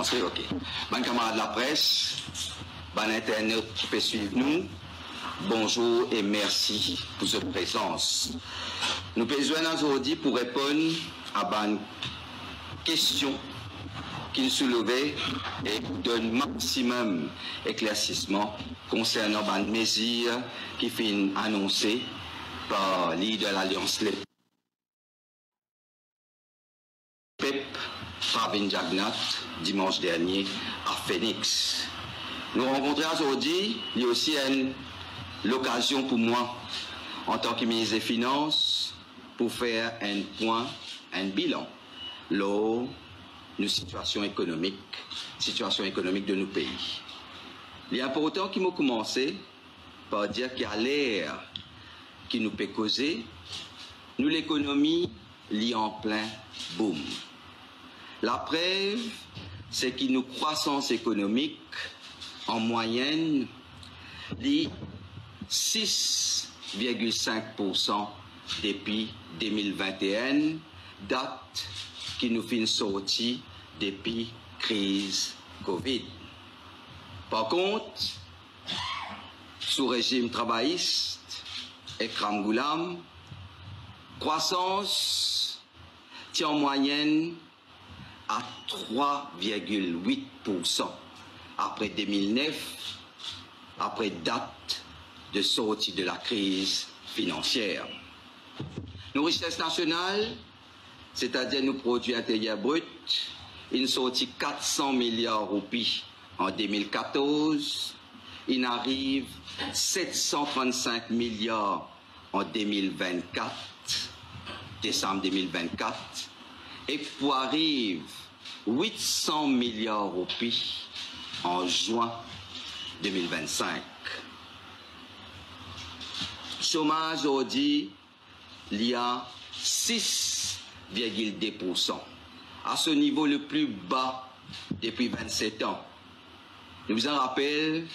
commencer, ok. Mes camarades de la presse, bon internet qui peut suivre nous, bonjour et merci pour cette présence. Nous besoin aujourd'hui pour répondre à une question qui nous soulevait et donne maximum éclaircissement concernant les mesures qui sont annoncées par leader de l'Alliance Les PEP, Pravin Jagnat, dimanche dernier à Phoenix. Nous rencontrons aujourd'hui, il y a aussi l'occasion pour moi, en tant que ministre des Finances, pour faire un point, un bilan, nos situations économiques de nos pays. Il est important qu'il m'a commencé par dire qu'à l'ère qui nous peut causer, nous l'économie lie en plein boom. La preuve, c'est que nos croissance économique en moyenne lie 6,5% depuis 2021, date qui nous fait une sortie depuis crise Covid. Par contre, sous régime travailliste et Kramgoulam, croissance tient en moyenne à 3,8% après 2009, après date de sortie de la crise financière. Nos richesses nationales, c'est-à-dire nos produits intérieurs bruts, ils sont sortis 400 milliards roupies en 2014, il arrive 735 milliards en 2024, décembre 2024, et pour arrive 800 milliards roupies en juin 2025. Chômage aujourd'hui, il y a 6,2%. À ce niveau le plus bas depuis 27 ans. Je vous en rappelle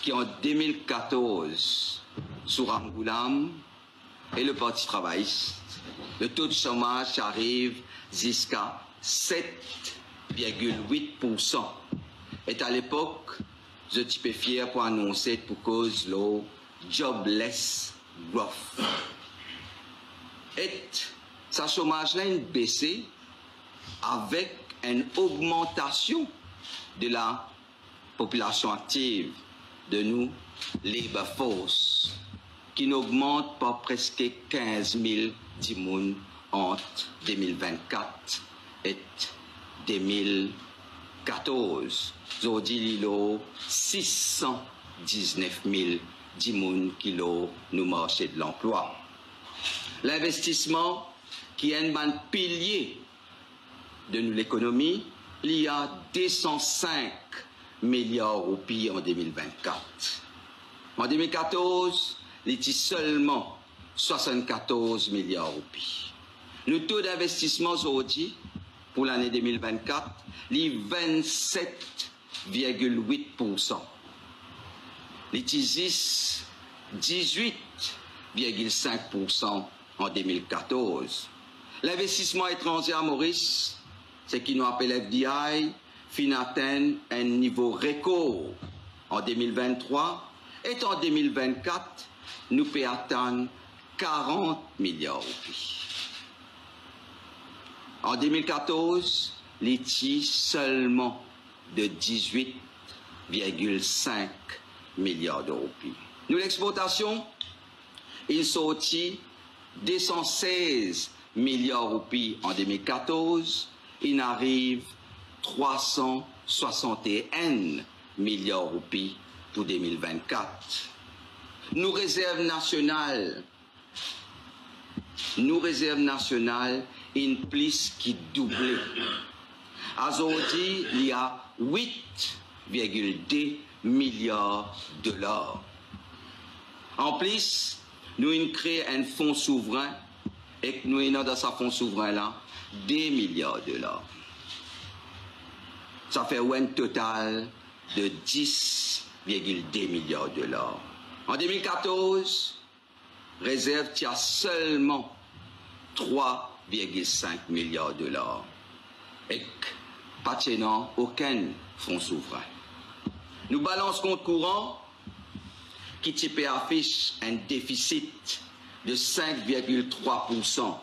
qu'en 2014, sous Ramgoulam et le Parti travailliste, le taux de chômage arrive jusqu'à 7,8%. Et à l'époque, je suis fier pour annoncer pour cause le jobless growth. Et sa chômage là a baissé avec une augmentation de la population active de nous, labor force, qui n'augmente pas presque 15 000 dimoun entre 2024 et 2014. Aujourd'hui, il y a 619 000 dimoun qui nous marché de l'emploi. L'investissement qui est un pilier de l'économie, il y a 205 milliards de roupies en 2024. En 2014, il y a seulement 74 milliards de roupies. Le taux d'investissement aujourd'hui, pour l'année 2024, il est 27,8%. Il y a 18,5% en 2014. L'investissement étranger à Maurice, ce qui nous appelle FDI, fin atteint un niveau record en 2023 et en 2024, nous pouvons atteindre 40 milliards de roupies. En 2014, l'ITI seulement de 18,5 milliards de roupies. Nous, l'exportation, il sortit 216 milliards de roupies en 2014, il arrive 361 milliards de roupies pour 2024. Nos réserves nationales, une plus qui doublé. Aujourd'hui, il y a 8,2 milliards de dollars. En plus, nous avons créé un fonds souverain et nous avons dans ce fonds souverain-là 2 milliards de dollars. Ça fait un total de 10,2 milliards de dollars. En 2014, réserve tient seulement 3,5 milliards de dollars. Et pas tenant aucun fonds souverain. Nous balance compte courant qui type affiche un déficit de 5,3%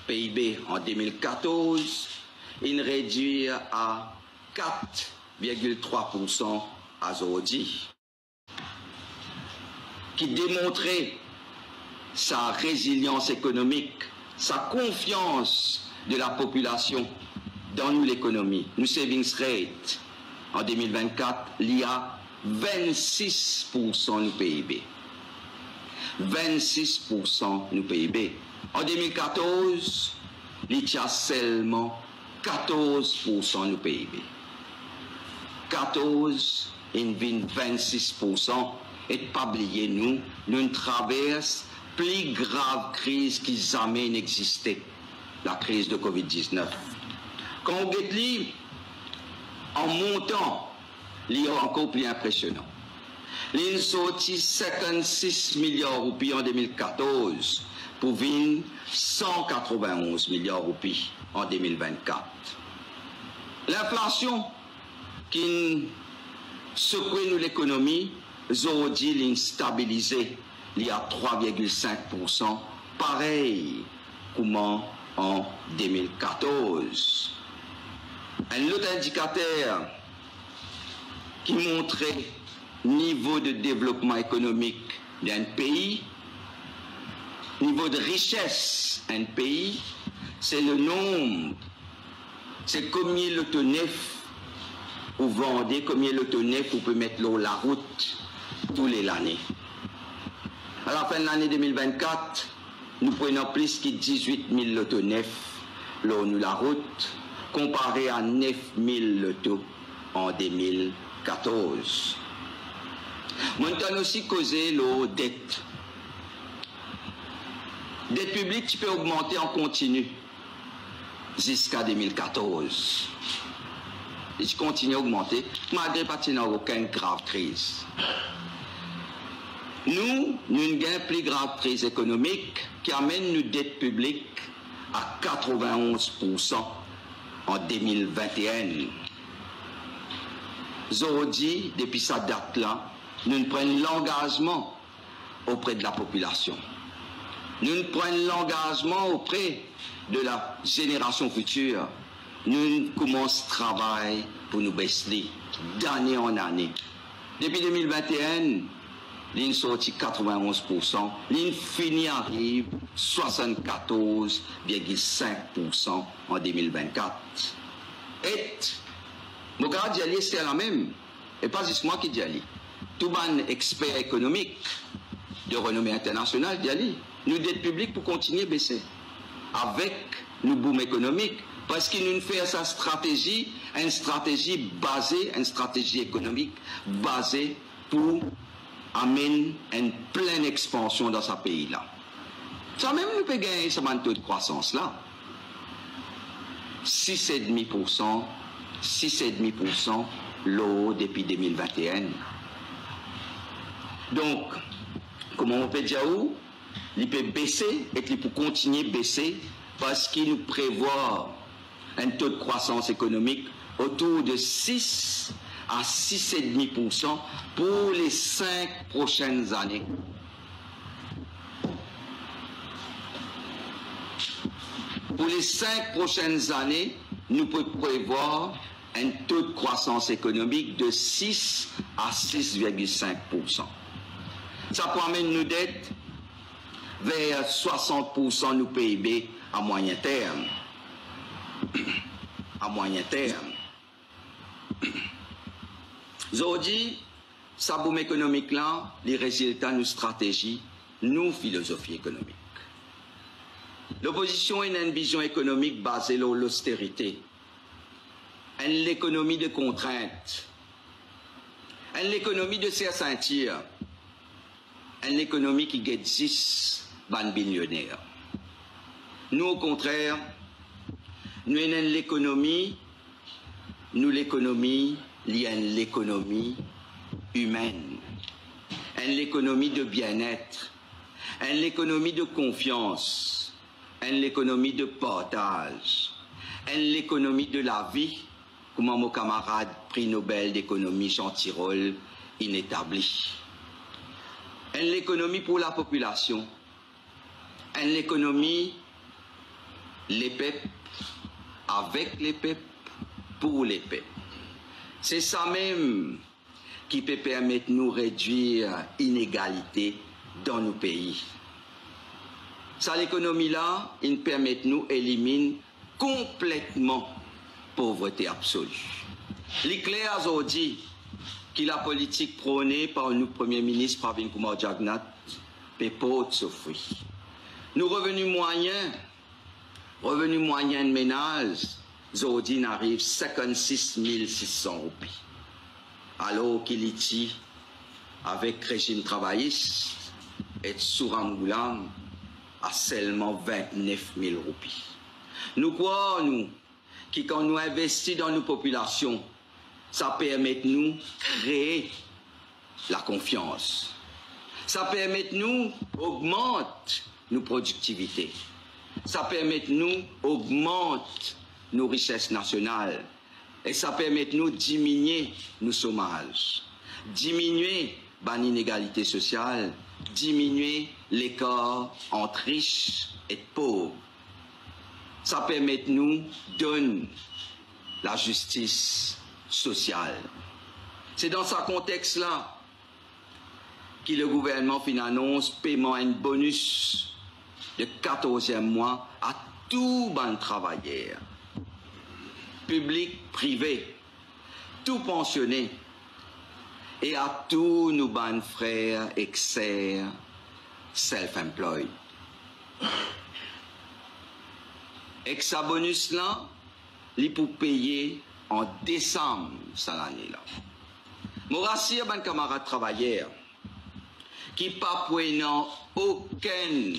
PIB en 2014 et réduit à 4,3% à aujourd'hui, qui démontrait sa résilience économique, sa confiance de la population dans nous l'économie. Nous savings rate en 2024, il y a 26% du PIB. 26% du PIB. En 2014, il y a seulement 14% du PIB. 14 et 26%. Et pas oublier nous traversons plus grave crise qui jamais n'existait, la crise de Covid-19. Quand on regarde en montant, il est encore plus impressionnant. Il a sorti 56 milliards de roupies en 2014 pour venir 191 milliards de roupies en 2024. L'inflation qui secoue nous l'économie, aujourd'hui, l'instabilisé, il y a 3,5%, pareil comme en 2014. Un autre indicateur qui montrait niveau de développement économique d'un pays, niveau de richesse d'un pays, c'est le nombre, c'est combien l'autoneuf vous vendez, combien l'autoneuf vous pouvez mettre l'eau la route tous les années. À la fin de l'année 2024, nous prenons plus que 18 000 l'autoneuf l'eau nous la route, comparé à 9 000 l'auto en 2014. Maintenant aussi causé la dette. Dette publique qui peut augmenter en continu jusqu'à 2014. Et qui continue à augmenter malgré pas aucune grave crise. Nous avons une plus grave crise économique qui amène nos dettes publiques à 91% en 2021. Aujourd'hui, depuis cette date-là, nous prenons l'engagement auprès de la population. Nous prenons l'engagement auprès de la génération future. Nous commençons le travail pour nous baisser d'année en année. Depuis 2021, l'île sorti 91%, l'île fini arrive 74,5% en 2024. Et, mon gars d'y c'est la même, et pas juste moi qui d'y aller. Tout un expert économique de renommée internationale d'y aller. Nous dettes publiques pour continuer à baisser. Avec nos boom économiques, parce qu'il nous fait sa stratégie, une stratégie basée, une stratégie économique basée pour amener une pleine expansion dans ce pays-là. Ça même nous peut gagner ce taux de croissance-là. 6,5% l'eau depuis 2021. Donc, comment on peut dire où? Il peut baisser et il peut continuer à baisser parce qu'il nous prévoit un taux de croissance économique autour de 6 à 6,5% pour les 5 prochaines années. Pour les 5 prochaines années, nous pouvons prévoir un taux de croissance économique de 6 à 6,5%. Ça peut amener nos dettes vers 60% du PIB à moyen terme. À moyen terme. Aujourd'hui, ça boom économique là, les résultats, nos stratégies, nos philosophies économiques. L'opposition a une vision économique basée sur l'austérité, une économie de contraintes, une économie de serre-ceinture, une économie qui gagne 6 millionnaires. Nous, au contraire, nous avons l'économie, l'économie humaine, l'économie de bien-être, l'économie de confiance, l'économie de partage, l'économie de la vie, comment mon camarade prix Nobel d'économie Jean Tirole inétabli. Une économie pour la population, une économie les peuples, avec les peuples, pour les peuples. C'est ça même qui peut permettre de nous réduire l'inégalité dans nos pays. Ça, l'économie-là, il permet de nous éliminer complètement la pauvreté absolue. L'éclair aujourd'hui que la politique prônée par le Premier ministre Pravin Kumar Jagnnath peut pas souffrir. Nos revenus moyens de ménage, aujourd'hui n'arrive 56 600 roupies. Alors qu'il est avec régime travailliste et Souram à seulement 29 000 roupies. Nous croyons, que quand nous investissons dans nos populations, ça permet de nous créer la confiance. Ça permet de nous augmenter nos productivités. Ça permet de nous augmenter nos richesses nationales. Et ça permet de nous diminuer nos chômages, diminuer l'inégalité sociale, diminuer l'écart entre riches et pauvres. Ça permet de nous donner la justice sociale. C'est dans ce contexte-là que le gouvernement annonce paiement un bonus de 14e mois à tous les travailleurs, publics, privés, tout pensionnés, et à tous nos bons frères et sœurs self-employed. Et que ce bonus-là, il pour payer en décembre cette année-là. Je rassure mes camarades travailleurs qui ne prennent aucun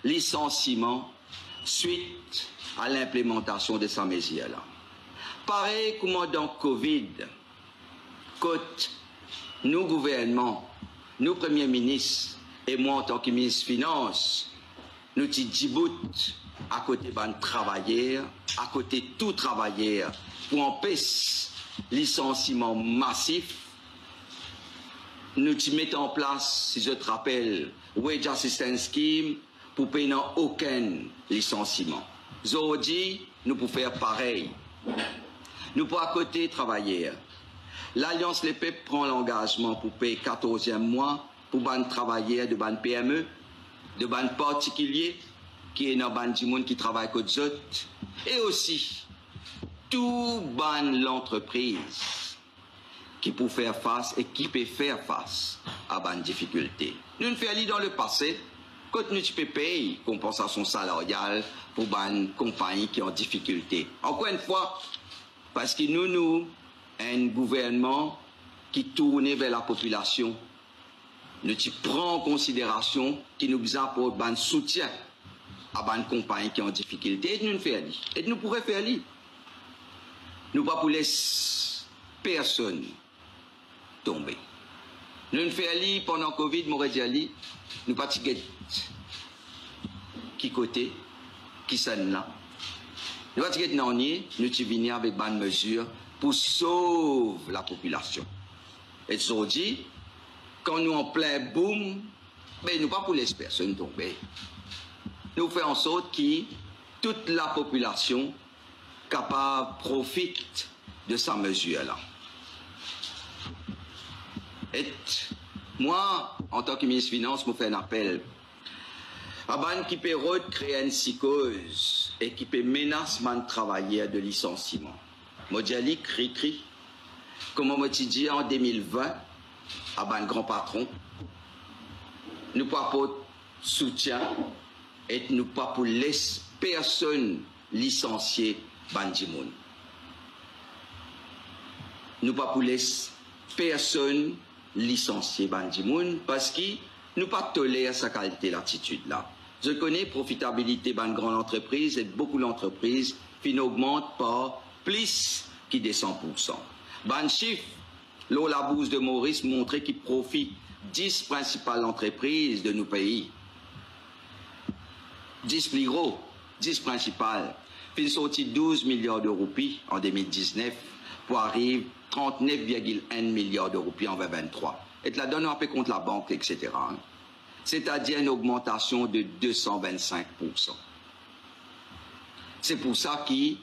licenciement suite à l'implémentation de ces mesures-là. Pareil comme dans Covid, quand nous gouvernements, nous premiers ministres et moi en tant que ministre des Finances, nous disons à côté de travailleurs, à côté de tout travailleur, pour empêcher licenciement massif, nous mettons en place, si je te rappelle, Wage Assistance Scheme pour payer aucun licenciement. Aujourd'hui, nous pouvons faire pareil. Nous pouvons à côté travailler. L'Alliance Les Peuples prend l'engagement pour payer 14e mois pour les travailleurs de ban PME, de ban particuliers, qui est dans ban du monde qui travaille comme les autres, et aussi tout ban l'entreprise qui peut faire face et qui peut faire face à ban difficultés. Nous ne faisons dans le passé, quand nous peux payer compensation salariale pour ban compagnies qui ont difficulté. Encore une fois, parce que nous, un gouvernement qui tourne vers la population, nous prenons en considération qui nous apporte un soutien à une compagnie qui est en difficulté. Et nous ne faisons pas. Et nous pourrions faire ça. Nous ne pouvons pas laisser personne tomber. Nous ne faisons pas pendant le Covid, nous ne pas qui côté, qui sonne là. Nous ne pouvons pas nous venir avec bonnes mesures pour sauver la population. Et aujourd'hui, quand nous en plein boom, nous ne pas pour laisser personne tomber. Nous faisons en sorte que toute la population capable profite de sa mesure-là. Et moi, en tant que ministre des Finances, je fais un appel à ban qui peut créer une psychose et qui peut menacer les travailleurs de licenciement. Je dis cri, comme on dit en 2020, à ban grand patron, nous ne pouvons pas soutien et nous ne pouvons pas laisser personne licencier Bandimoun. Nous ne pouvons pas laisser personne licencier Bandimoun parce que nous ne pouvons pas tolérer sa qualité d'attitude-là. Je connais profitabilité d'une grande entreprise et beaucoup d'entreprises qui n'augmentent pas plus que des 100%. Ban chiffre, l'eau la bourse de Maurice montrait qu'il profite 10 principales entreprises de nos pays. 10 plus gros, 10 principales. Puis sorti 12 milliards de roupies en 2019 pour arriver 39,1 milliards de roupies en 2023. Et la donne un peu contre la banque, etc. C'est-à-dire une augmentation de 225%. C'est pour ça que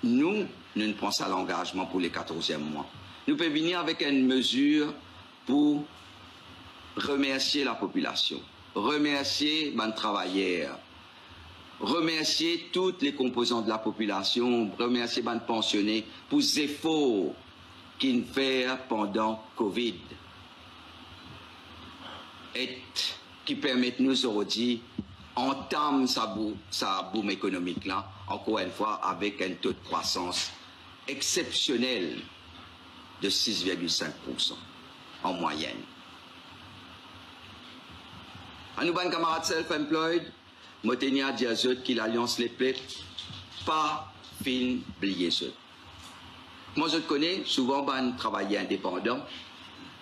nous ne prenons pas l'engagement pour les 14e mois. Nous pouvons venir avec une mesure pour remercier la population, remercier les travailleurs, remercier toutes les composantes de la population, remercier les pensionnés pour les efforts qu'ils font pendant Covid et qui permettent nous aujourd'hui entame sa boom économique là, encore une fois, avec un taux de croissance exceptionnel de 6,5% en moyenne. À nous, bonnes camarades self-employed, je tenais à dire que l'Alliance Les Peuples pas fin oublier ça. Moi, je connais souvent des travailleurs indépendants,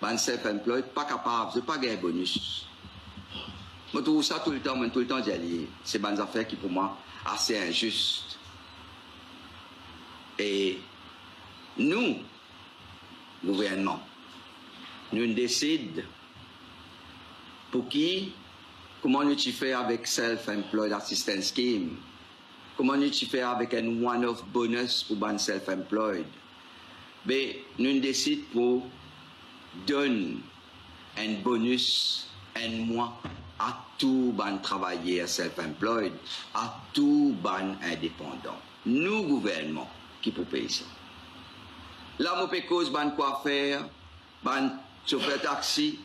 des self-employed, pas capables, de pas gagner bonus. Je trouve ça tout le temps d'y c'est des affaires qui pour moi assez injustes. Et nous, gouvernement, nous décidons pour qui, comment nous fait avec Self-Employed Assistance Scheme, comment nous fait avec un one-off bonus pour les self-employed. Mais nous décidons pour donner un bonus un mois à tous les travailleurs self-employed, à tous les indépendants. Nous, gouvernement, qui pour payer ça. Là, on peut cause ban coiffeur, ban chauffeur taxi,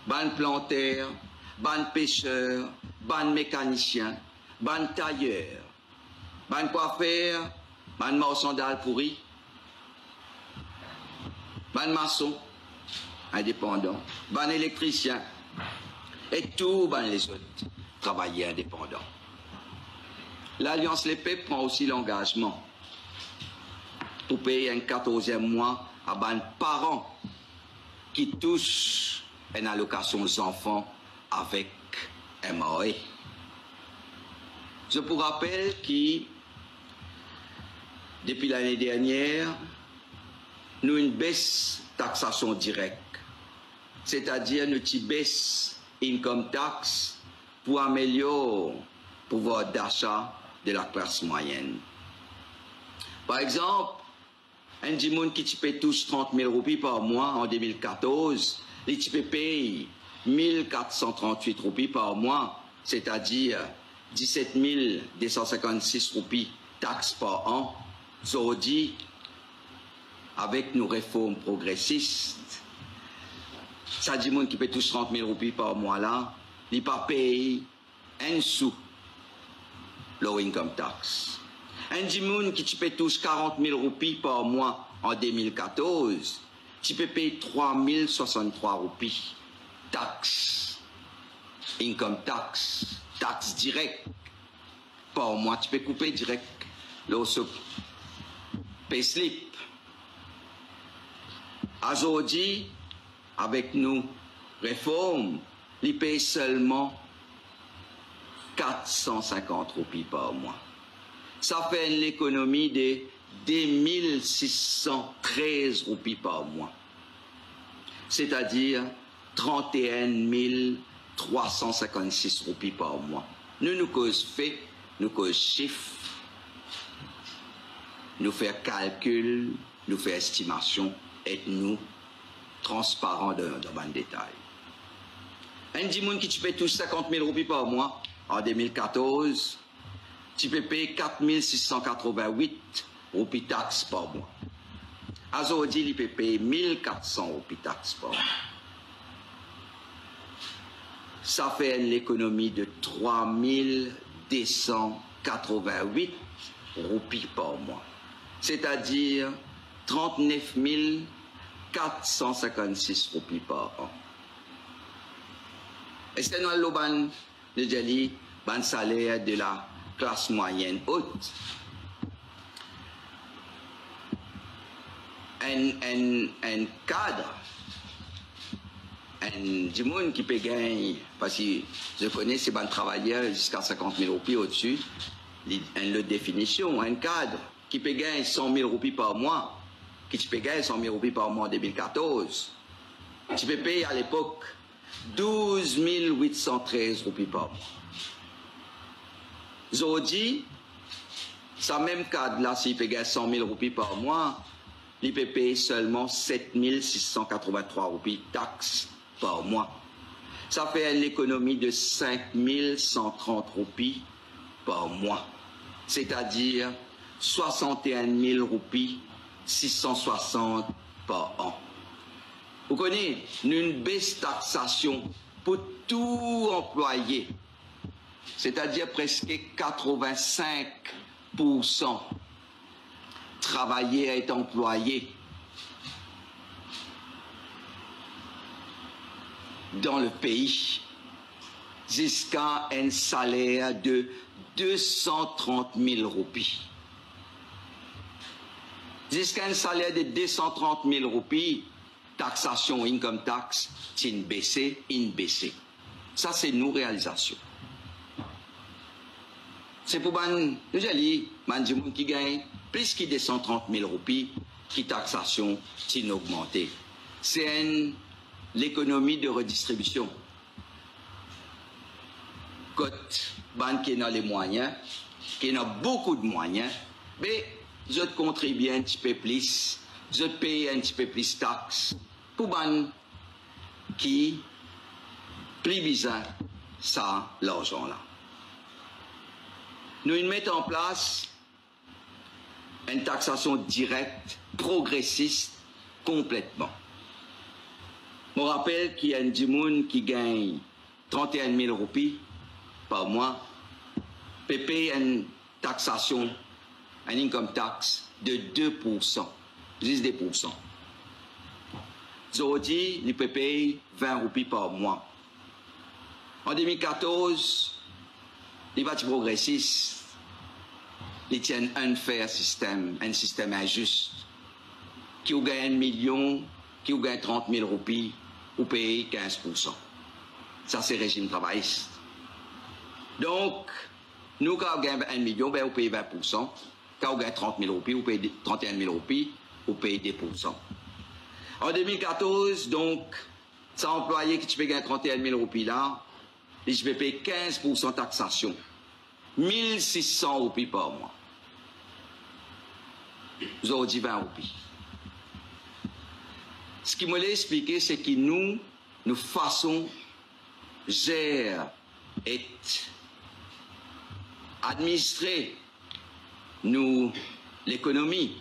ban planteur, ban pêcheur, ban mécanicien, ban tailleur, ban coiffeur, ban marchand d'al pourri, ban maçon, indépendant, ban électricien, et tous les autres travailleurs indépendants. L'Alliance Les Peuples prend aussi l'engagement pour payer un 14e mois à des parents qui touchent une allocation aux enfants avec MAE. Je vous rappelle que depuis l'année dernière, nous avons une baisse de taxation directe, c'est-à-dire nous avons une baisse income tax pour améliorer le pouvoir d'achat de la classe moyenne. Par exemple, un monde qui touche 30 000 roupies par mois en 2014, il paye 1438 roupies par mois, c'est-à-dire 17 256 roupies taxes par an. Aujourd'hui, avec nos réformes progressistes, ça dit monde qui peut toucher 30 000 roupies par mois là, il ne pas payer un sou low income tax. Un monde qui peut toucher 40 000 roupies par mois en 2014, tu peux payer 3 063 roupies taxe, income tax, taxe directe par mois. Tu peux couper direct le payslip. Aujourd'hui, avec nos réformes, il paye seulement 450 roupies par mois. Ça fait une économie de 2613 roupies par mois. C'est-à-dire 31 356 roupies par mois. Nous cause fait, nous cause chiffres, nous faire calcul, nous faire estimation, et nous transparents dans le détail. Un dimoun qui tu payes tous 50 000 roupies par mois en 2014, tu peux payer 4 688 roupies taxes par mois. Aujourd'hui, il peut payer 1400 roupies taxes par mois. Ça fait une économie de 3 288 roupies par mois. C'est-à-dire 39 456 roupies par an. Et c'est dans l'oban de Djali, ban salaire de la classe moyenne haute. Un cadre, du monde qui peut gagner, parce que je connais ces bons travailleurs jusqu'à 50 000 roupies au-dessus, une définition, un cadre qui peut gagner 100 000 roupies par mois, qui peut gagner 100 000 roupies par mois en 2014. Tu peux payer à l'époque 12 813 roupies par mois. Aujourd'hui, ce même cadre-là, s'il peut gagner 100 000 roupies par mois, il peut payer seulement 7 683 roupies taxes par mois. Ça fait une économie de 5 130 roupies par mois, c'est-à-dire 61 000 roupies 660 par an. Vous connaissez, une baisse taxation pour tout employé, c'est-à-dire presque 85% travaillés et employés dans le pays jusqu'à un salaire de 230 000 roupies. Jusqu'à un salaire de 230 000 roupies, taxation, income tax, c'est une baissée, Ça, c'est nos réalisations. C'est pour nous qui gagnent plus que 230 000 roupies, qui taxation, c'est augmentée. C'est l'économie de redistribution. Quand ban qui a les moyens, qui a beaucoup de moyens, mais je contribue un petit peu plus, je paye un petit peu plus de taxes pour ban qui plus besoin ça l'argent là. Nous mettons en place une taxation directe, progressiste, complètement. Je me rappelle qu'il y a un monde qui gagne 31 000 roupies par mois, peut payer une taxation, un income tax de 2%, juste 2%. Aujourd'hui, il peut payer 20 roupies par mois. En 2014, il va être progressiste. Il tient un fair système, un système injuste, qui ou gagne 1 million, qui ou gagne 30 000 roupies, ou paye 15%. Ça, c'est le régime travailliste. Donc, nous, quand on gagne 1 million, ben, on paye 20%. Quand on gagne 30 000 roupies, on paye 31 000 roupies, on paye 2%. En 2014, donc, ça employé qui tu peux gagner 31 000 roupies là, et je vais payer 15% de taxation. 1 600 roupies par mois. Vous avez dit 20 roupies. Ce qui me l'a expliqué, c'est que nous façons gérer et administrer l'économie,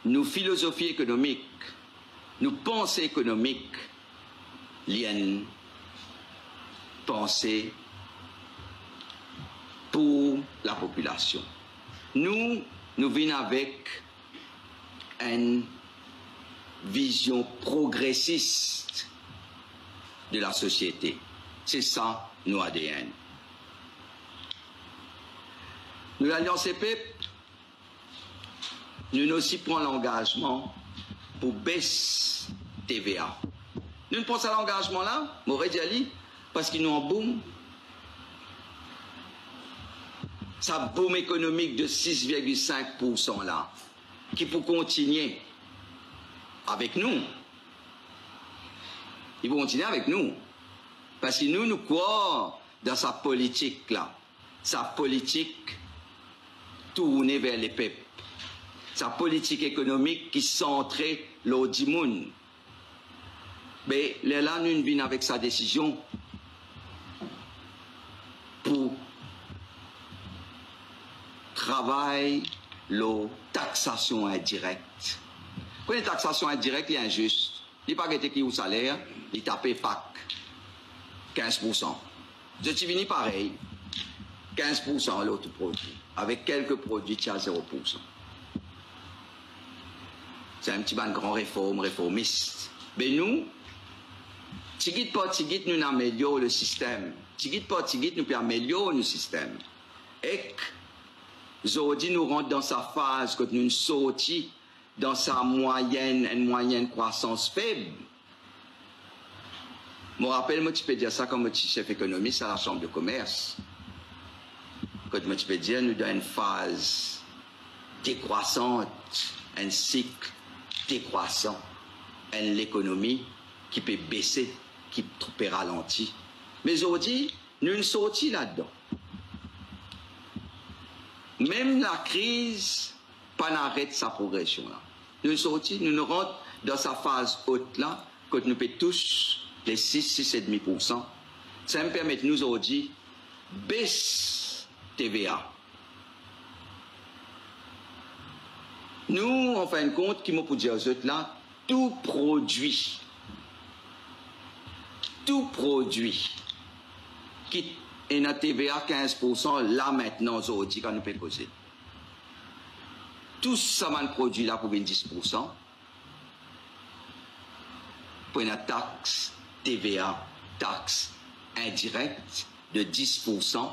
nos philosophies économiques, nos pensées économiques, liées pensées pour la population. Nous venons avec une vision progressiste de la société. C'est ça, nos ADN. Nous, l'Alliance EPEP, nous aussi prenons l'engagement pour baisser TVA. Nous ne pensons à l'engagement là, Moré Diali, parce qu'ils nous en boom. Ça boom économique de 6,5% là, qui peut continuer avec nous. Ils vont continuer avec nous. Parce que nous croyons dans sa politique là. Sa politique tournée vers les peuples. Sa politique économique qui centrait l'audimoun. Mais là, nous venons avec sa décision pour travailler la taxation indirecte. Quand une taxation indirecte est injuste, il n'y a pas de salaire, il tape fac 15%. Je suis venu pareil, 15% l'autre produit, avec quelques produits qui à 0%. C'est un petit ban de grand réformiste. Mais nous, tigit par tigit, nous améliorons le système. Tigit par tigit, nous améliorons le système. Et aujourd'hui, nous rentrons dans sa phase que nous sortis dans sa une moyenne croissance faible. Je me rappelle, moi, tu peux dire ça comme chef économiste à la Chambre de commerce. comme je peux dire, nous dans une phase décroissante, un cycle décroissant, l'économie qui peut baisser, qui peut ralentir. Mais aujourd'hui, nous sommes sortis là-dedans. Même la crise, pas n'arrête sa progression là. Nous sommes sortis, nous rentrons dans sa phase haute là, quand nous payons tous les 6,5%. Ça me permet de nous aujourd'hui baisse TVA. Nous, en fin de compte, qui m'ont pour dire aux autres là, tout produit qui est à TVA 15% là maintenant aujourd'hui quand nous pouvons causer. Tout ça man produit là pour 10%. Pour une taxe TVA, taxe indirecte de 10%,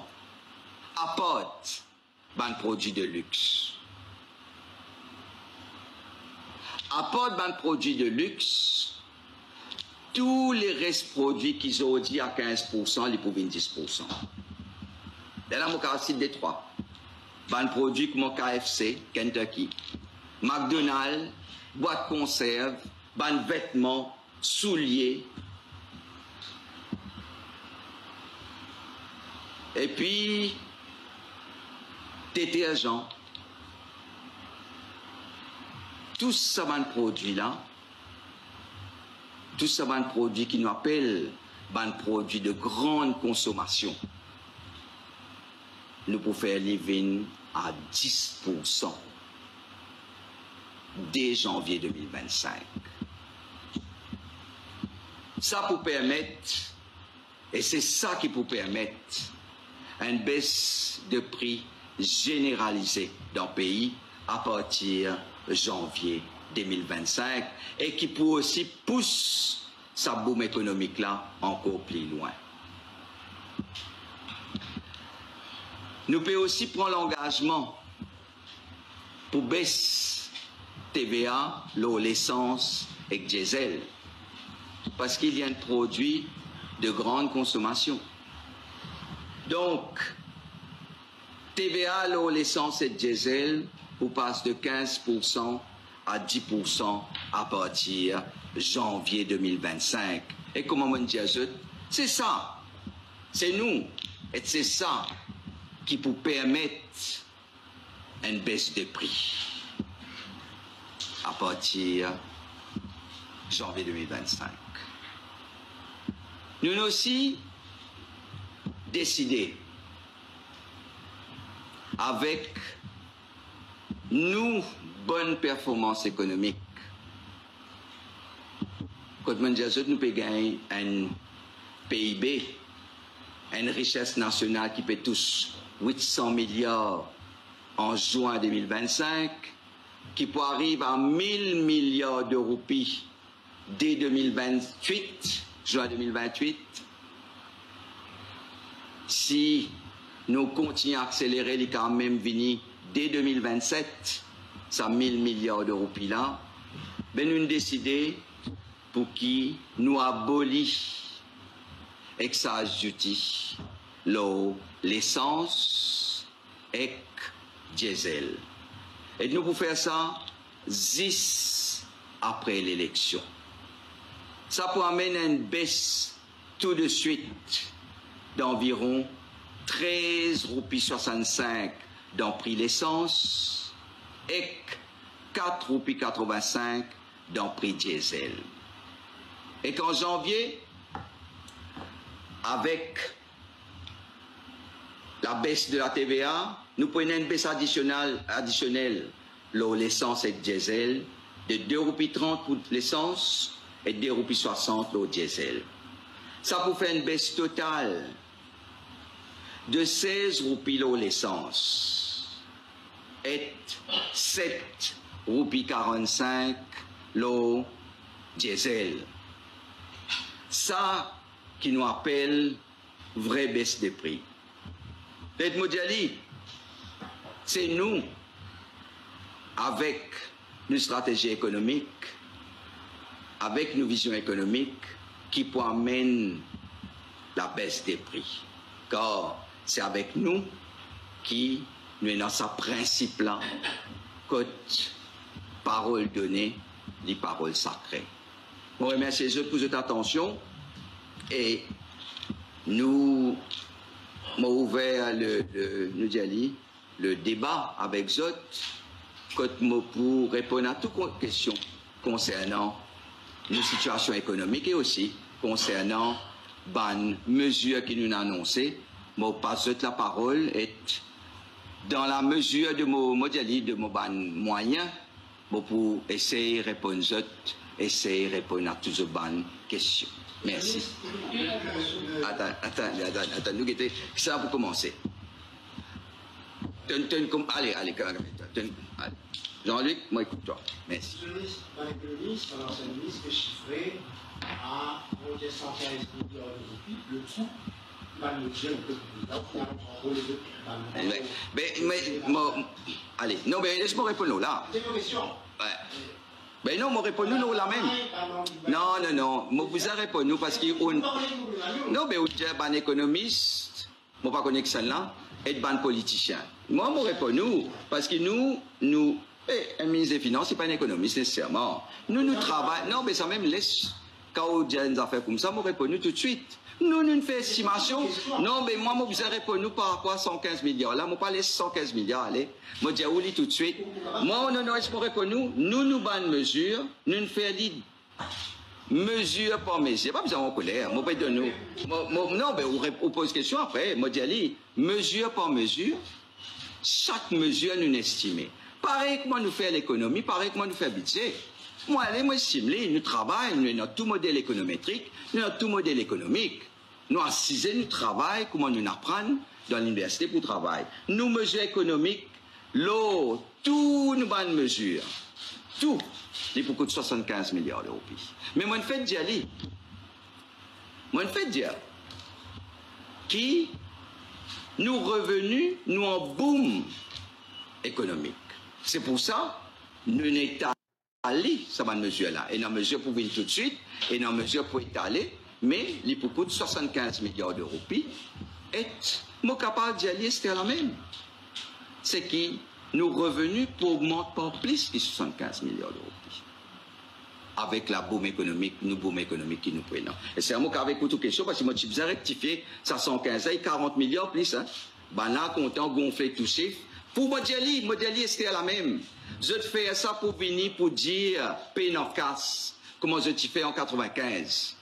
apporte un produit de luxe. Apporte un produit de luxe, tous les restes produits qu'ils ont dit à 15%, ils pour 10%. Là, je cite des trois. Un produit comme KFC, Kentucky, McDonald's, boîte conserve, un vêtements, souliers. Et puis, détergent. Tout ça, un produit là, tout ça, un produit qui nous appelle un produit de grande consommation. Nous pouvons faire living à 10% dès janvier 2025. Ça pour permettre, et c'est ça qui peut permettre, une baisse de prix généralisée dans le pays à partir de janvier 2025 et qui peut aussi pousser sa boom économique là encore plus loin. Nous pouvons aussi prendre l'engagement pour baisser TVA, l'eau, l'essence et le diesel parce qu'il y a un produit de grande consommation. Donc, TVA, l'eau, l'essence et le diesel, vous passe de 15% à 10% à partir de janvier 2025. Et comment on dit, c'est ça, c'est nous, et c'est ça qui peut permettre une baisse de prix à partir de janvier 2025. Nous avons aussi décidé, avec nous, bonne performance économique, quand on dit nous pouvons gagner un PIB, une richesse nationale qui peut toucher 800 milliards en juin 2025, qui peut arriver à 1000 milliards de roupies dès 2028, juin 2028. Si nous continuons à accélérer, il quand même venir dès 2027, ça 1000 milliards de roupies là, ben nous décidé pour qui nous abolit excise duty, l'eau, l'essence et diesel. Et nous pour faire ça 10 après l'élection. Ça peut amener une baisse tout de suite d'environ 13 roupies 65 dans le prix l'essence et 4 roupies 85 dans le prix diesel. Et qu'en janvier, avec la baisse de la TVA, nous prenons une baisse additionnelle l'eau, l'essence et le diesel de 2,30 roupies pour l'essence et 2,60 roupies l'eau diesel. Ça vous fait une baisse totale de 16 roupies l'eau l'essence et 7 roupies 45 l'eau diesel. Ça qui nous appelle vraie baisse des prix. L'aide mondiale, c'est nous, avec nos stratégies économiques, avec nos visions économiques, qui peut amener la baisse des prix. Car c'est avec nous qui, nous dans sa principe là, que parole donnée, les paroles sacrées. Je remercie les autres pour votre attention et nous avons ouvert le débat avec les autres pour répondre à toutes les questions concernant nos situations économiques et aussi concernant les mesures qui nous ont annoncées. Je passe la parole et dans la mesure de mon moyens pour essayer de répondre à toutes les bonnes questions. Merci. Attends, nous guettons. Ça pour commencer. Allez. Jean-Luc, moi écoute-toi. Merci. Dans l'économie, c'est un ancien ministre qui est chiffré à 115 milliards de roupies. Le coût va nous dire un peu plus. Allez, non, mais laisse-moi répondre là. C'est une question. Ben non, moi réponds nous là même. Non, moi vous a répondu parce qu'il non, mais vous êtes un économiste, moi pas connais que ça là, et un politicien. Moi réponds nous parce que nous, un ministre des Finances, c'est pas un économiste nécessairement. Nous travaillons, non, mais ça même laisse, quand on dit des affaires comme ça, moi réponds nous tout de suite. Nous faisons estimation. Non, mais moi vous a répondu par rapport à 115 milliards. Là, moi pas les 115 milliards, allez. Moi dis oui tout de suite. Moi, non, est-ce qu'on répond nous bannes mesures, nous faisons mesure par mesure. Pas besoin de colère. Moi, pas de nous. Non, mais on pose question après. Moi dis mesure par mesure, chaque mesure nous estimée. Pareil que moi nous faisons l'économie, pareil que moi nous faisons le budget. Moi, estime, nous travaillons, nous avons tout modèle économétrique, nous avons tout modèle économique. Nous, en 6 ans, nous travaillons, comment nous apprenons dans l'université pour travailler. Nous, mesures économiques, l'eau, tout nous bonnes mesures. Tout. Il faut coûter 75 milliards d'euros. Mais moi, je fais dire, qui, nous revenus, nous en boom économique. C'est pour ça, nous n'états aller ça va mesure là et dans mesure pour venir tout de suite et dans mesure pour étaler mais les pour coûte 75 milliards d'euros et mon capable d'y aller c'était la même c'est qui nos revenus pour augmenter par plus que 75 milliards d'euros avec la boom économique qui nous prenons et c'est un mot qu'avec toute question parce que moi je vous ai rectifié ça 115 et 40 milliards plus hein ben là content gonfler tout chiffre pour Modjali c'était la même. Je te fais ça pour venir pour dire paye nos casse. Comment je t'y fais en 95?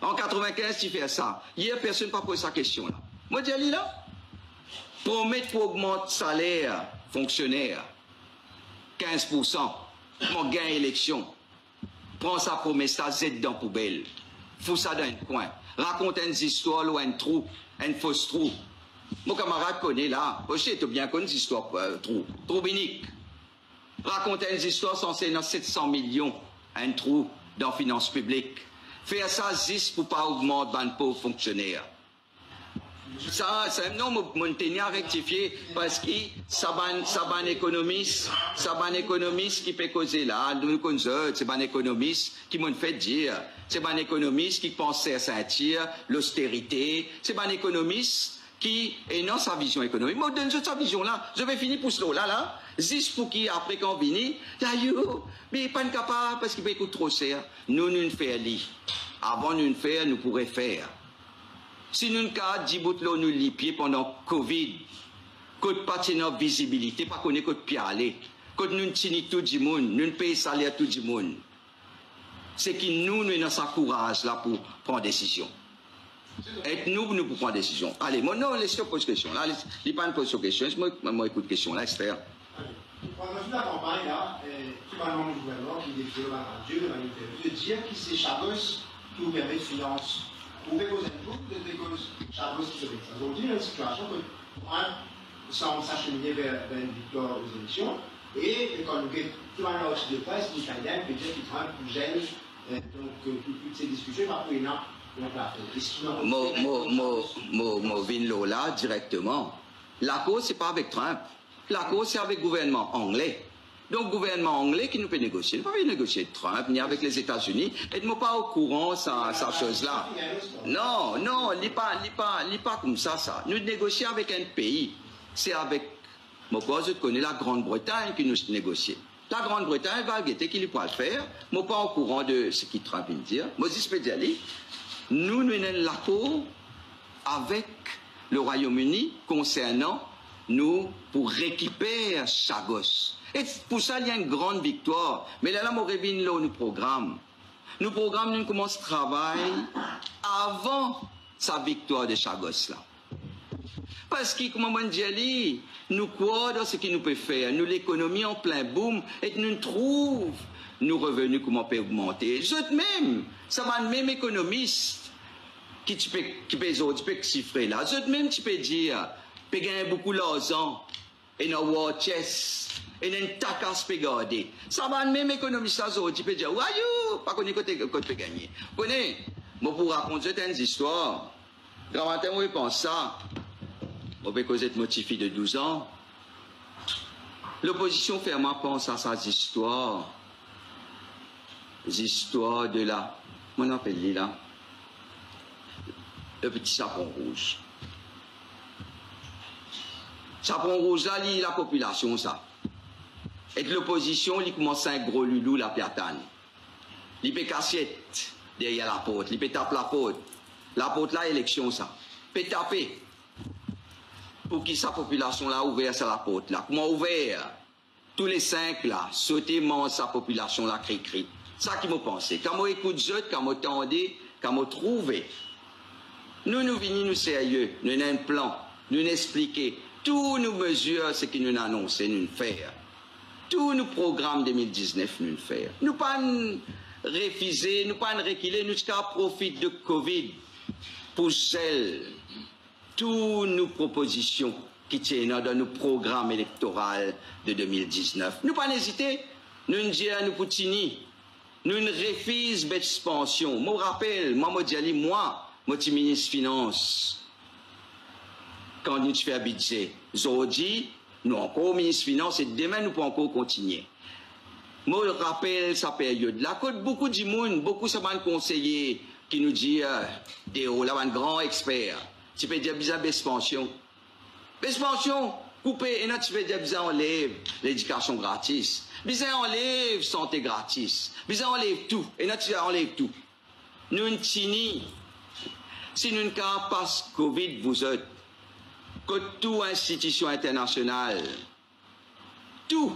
En 95, tu fais ça. Hier, personne n'a pas posé sa question là. Modjali là, promettre pour augmenter le salaire fonctionnaire 15%, mon gain élection. Prends sa promesse, ça Z dans la poubelle. Fous ça dans un coin. Raconte une histoire ou un trou, un faux trou. Mon camarade connaît là, tu as bien connu des histoires trou binique. Raconter des histoires censées dans 700 millions, un trou dans les finances publiques. Faire ça 10 pour ne pas augmenter les pauvres fonctionnaires. Ça, non, mon tenir à rectifier parce que ça va un économiste qui peut causer là, nous connaissons, c'est un économiste qui m'a fait dire, c'est un économiste qui pensait à sentir l'austérité, c'est un économiste qui est dans sa vision économique. Moi, dans sa vision-là, je vais finir pour cela, là, juste pour qui, après qu'on finit, là, mais pas capable parce qu'il peut coûter trop cher. Nous ne faisons pas. Avant de faire, nous pourrions faire. Si nous avons dit que nous les pieds pendant Covid, que nous pas notre visibilité, pas qu'on est que pied aller, que nous tenons tout le monde, nous payons salaire tout le monde. C'est que nous avons ce courage là pour prendre décision. Et nous pouvons prendre des décisions. Allez, moi, non, laissez-moi poser question. Là, il n'y a pas de poser question. Moi, écoute question là, Esther. Pendant toute la campagne, là, tout le monde du gouvernement qui décrit le Dieu de manière de dire que c'est Chabos qui vous permet de financer. Vous pouvez poser un doute de cause Chabos qui se fait. Aujourd'hui, il y a une situation que Trump semble s'acheminer vers une victoire aux élections. Et quand nous avons tout le monde aussi de presse, l'Italien peut dire que Trump gêne toutes ces discussions par rapport à Mo vin là directement. La cause, c'est pas avec Trump. La cause, c'est avec le gouvernement anglais. Donc, le gouvernement anglais qui nous peut négocier. Il ne peut pas négocier avec Trump, ni avec les États-Unis. Et ne pas au courant, ça chose-là. Non, il n'est pas comme ça. Nous négocions avec un pays c'est avec, moi, je connais la Grande-Bretagne qui nous négocie. La Grande-Bretagne va guetter qu'il pourra le faire. Moi, pas au courant de ce qu'il Trump vient de dire. Moi, je peux dire, nous avons l'accord avec le Royaume-Uni concernant nous pour récupérer Chagos. Et pour ça, il y a une grande victoire. Mais là, on revient là, nous programme. Nous programme, nous commençons le travail avant sa victoire de Chagos là. Parce que, comme on dit, nous croyons dans ce qu'il nous peut faire. Nous, l'économie en plein boom, et nous trouvons nos revenus comment on peut augmenter. Je même, ça va même économiste qui peut chiffrer là. Je même, tu peux dire, peut gagner beaucoup d'argent, et dans war chest, et dans une tacasse peut garder. Ça va même économiste là, tu peux dire, waouh, pas qu'on peut gagner. Vous connaissez, moi pour raconter une histoire, grand-matin, moi, je pense ça. On peut causer de motifi de 12 ans. L'opposition fermement pense à ces histoires. Les histoires de la... Comment on appelle là? Le petit sapon rouge. Sapon rouge là, il la population ça. Et l'opposition, il commence à un gros loulou la piatane. Il peut casser derrière la porte. Il peut taper la porte. La porte là, élection ça. Il peut taper. Pour qui sa population là ouvert sur la porte là. Comment ouvert? Tous les 5 là, sauter sa population là, cri. Ça qui m'a pensé. Quand moi écoute quand moi tendais, quand moi trouvé. Nous venons nous sérieux, nous avons un plan, nous expliquer tous nos mesures, ce qui nous annoncé, nous faire. Tous nos programmes 2019, nous faire. Nous pas refuser, nous pas reculer, nous profiter de Covid pour celles. Toutes nos propositions qui tiennent dans nos programmes électoraux de 2019. Nous pas hésiter, nous ne disons à nous Poutini, nous ne refusons l'expansion. Moi, je rappelle, moi, je suis ministre des Finances. Quand nous faisons un budget, aujourd'hui, nous encore ministre des Finances et demain, nous pouvons encore continuer. Moi, je rappelle sa période. Là, beaucoup de monde, beaucoup de conseillers qui nous disent, un grand expert. Tu peux dire bizarre l'expansion. L'expansion, coupée, et là tu peux dire bizarre enlève l'éducation gratis. Bizarre enlève santé gratis. Bizarre enlève tout. Et là tu enlève tout. Nous ne tini. Si nous ne pas Covid, vous êtes, que toute institution internationale, tout,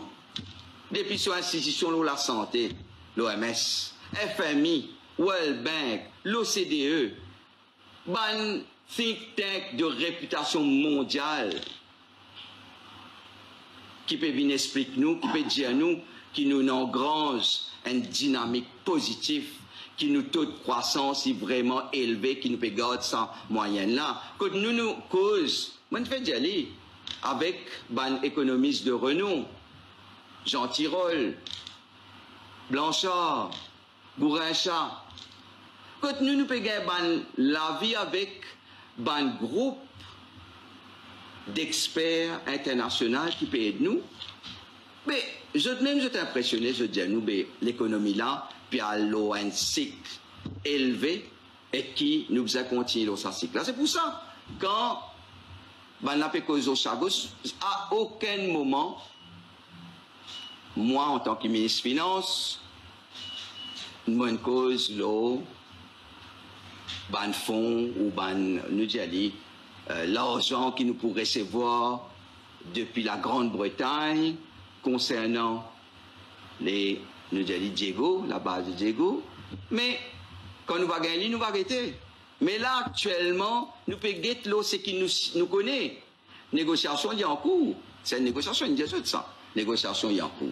depuis sur institution de la santé, l'OMS, FMI, World Bank, l'OCDE, ban think tank de réputation mondiale qui peut venir expliquer nous, qui peut dire nous, qui nous engrange une dynamique positive, qui nous taux de croissance est vraiment élevé, qui nous peut garder sans moyenne là. Que nous cause, moi je fais d'y aller avec un économiste de renom, Jean Tirole, Blanchard, Bourrinchat. Quand nous pouvons gagner la vie avec un groupe d'experts internationaux qui peut aider nous. Mais je suis impressionné, je dis à nous, l'économie là, puis à un cycle élevé et qui nous a continué dans ce cycle là. C'est pour ça, quand on a fait cause au Chagos, à aucun moment, moi en tant que ministre des Finances, moi une cause l'eau, ban fonds ou ban nous dit l'argent qui nous pourrait recevoir depuis la Grande-Bretagne concernant les nous dit Diego, la base de Diego, mais quand nous va gagner, nous va arrêter. Mais là actuellement, nous pouvons guetter l'eau ce qui nous connaît. Négociation il y a en cours. C'est une négociation, il y a de ça. Négociation il y a en cours.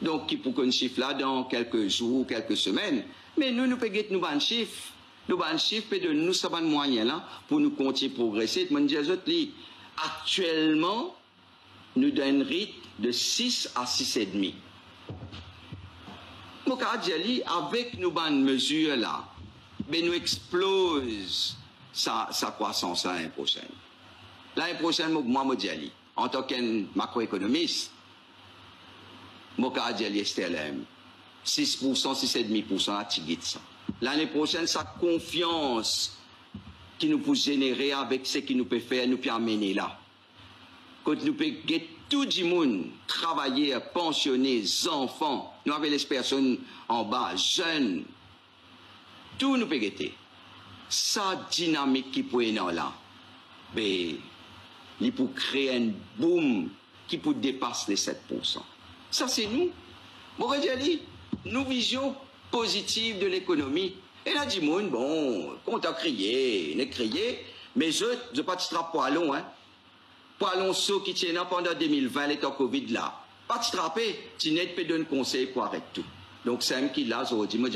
Donc pour qu'on chiffre là dans quelques jours, quelques semaines, mais nous pouvons guetter nous ban chiffre. Nous ban chiffre et de nous ça ban moyen là pour nous continuer à progresser. Actuellement, nous donnons un rythme de 6 à 6,5. Avec nos bonnes mesures là, nous explose sa croissance l'année prochaine. L'année prochaine, moi, je dis, en tant qu'un macroéconomiste, je dis STLM, 6%, 6,5% à Tigit. L'année prochaine, sa confiance qui nous peut générer avec ce qui nous peut faire, nous peut amener là. quand nous pouvons tout le monde travailler, pensionner, enfants, nous avons les personnes en bas, jeunes, tout nous peut guetter. Sa dynamique qui peut être là, ben, il peut créer un boom qui peut dépasser les 7%. Ça, c'est nous. Bon, nous vision positive de l'économie. Et là, dit, bon, quand on a crié, mais je ne pas te trapper poids long, hein. Poids long, ceux qui tiennent pendant 2020, l'état Covid là. Pas te trapper, tu n'es pas donner conseil pour arrêter tout. Donc, c'est un qui là, je dis, moi,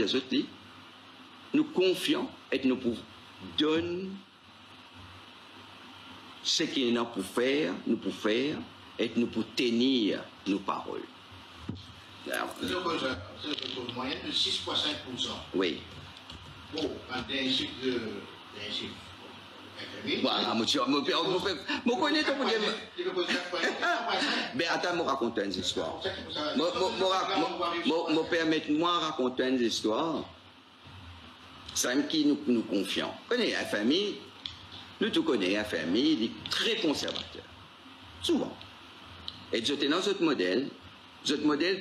nous confions et nous pouvons donner ce qu'il y a pour faire, nous pouvons faire, et nous pouvons tenir nos paroles. C'est une moyenne de 6,5%. Oui. Bon, un chiffre de. Voilà, monsieur, je connais ton problème. Mais attends, je raconte une histoire. Permettez-moi de raconter une histoire. C'est un qui nous confions. Vous connaissez la famille, nous tous connaissons la famille, il est très conservateur. Souvent. Et j'étais dans ce modèle,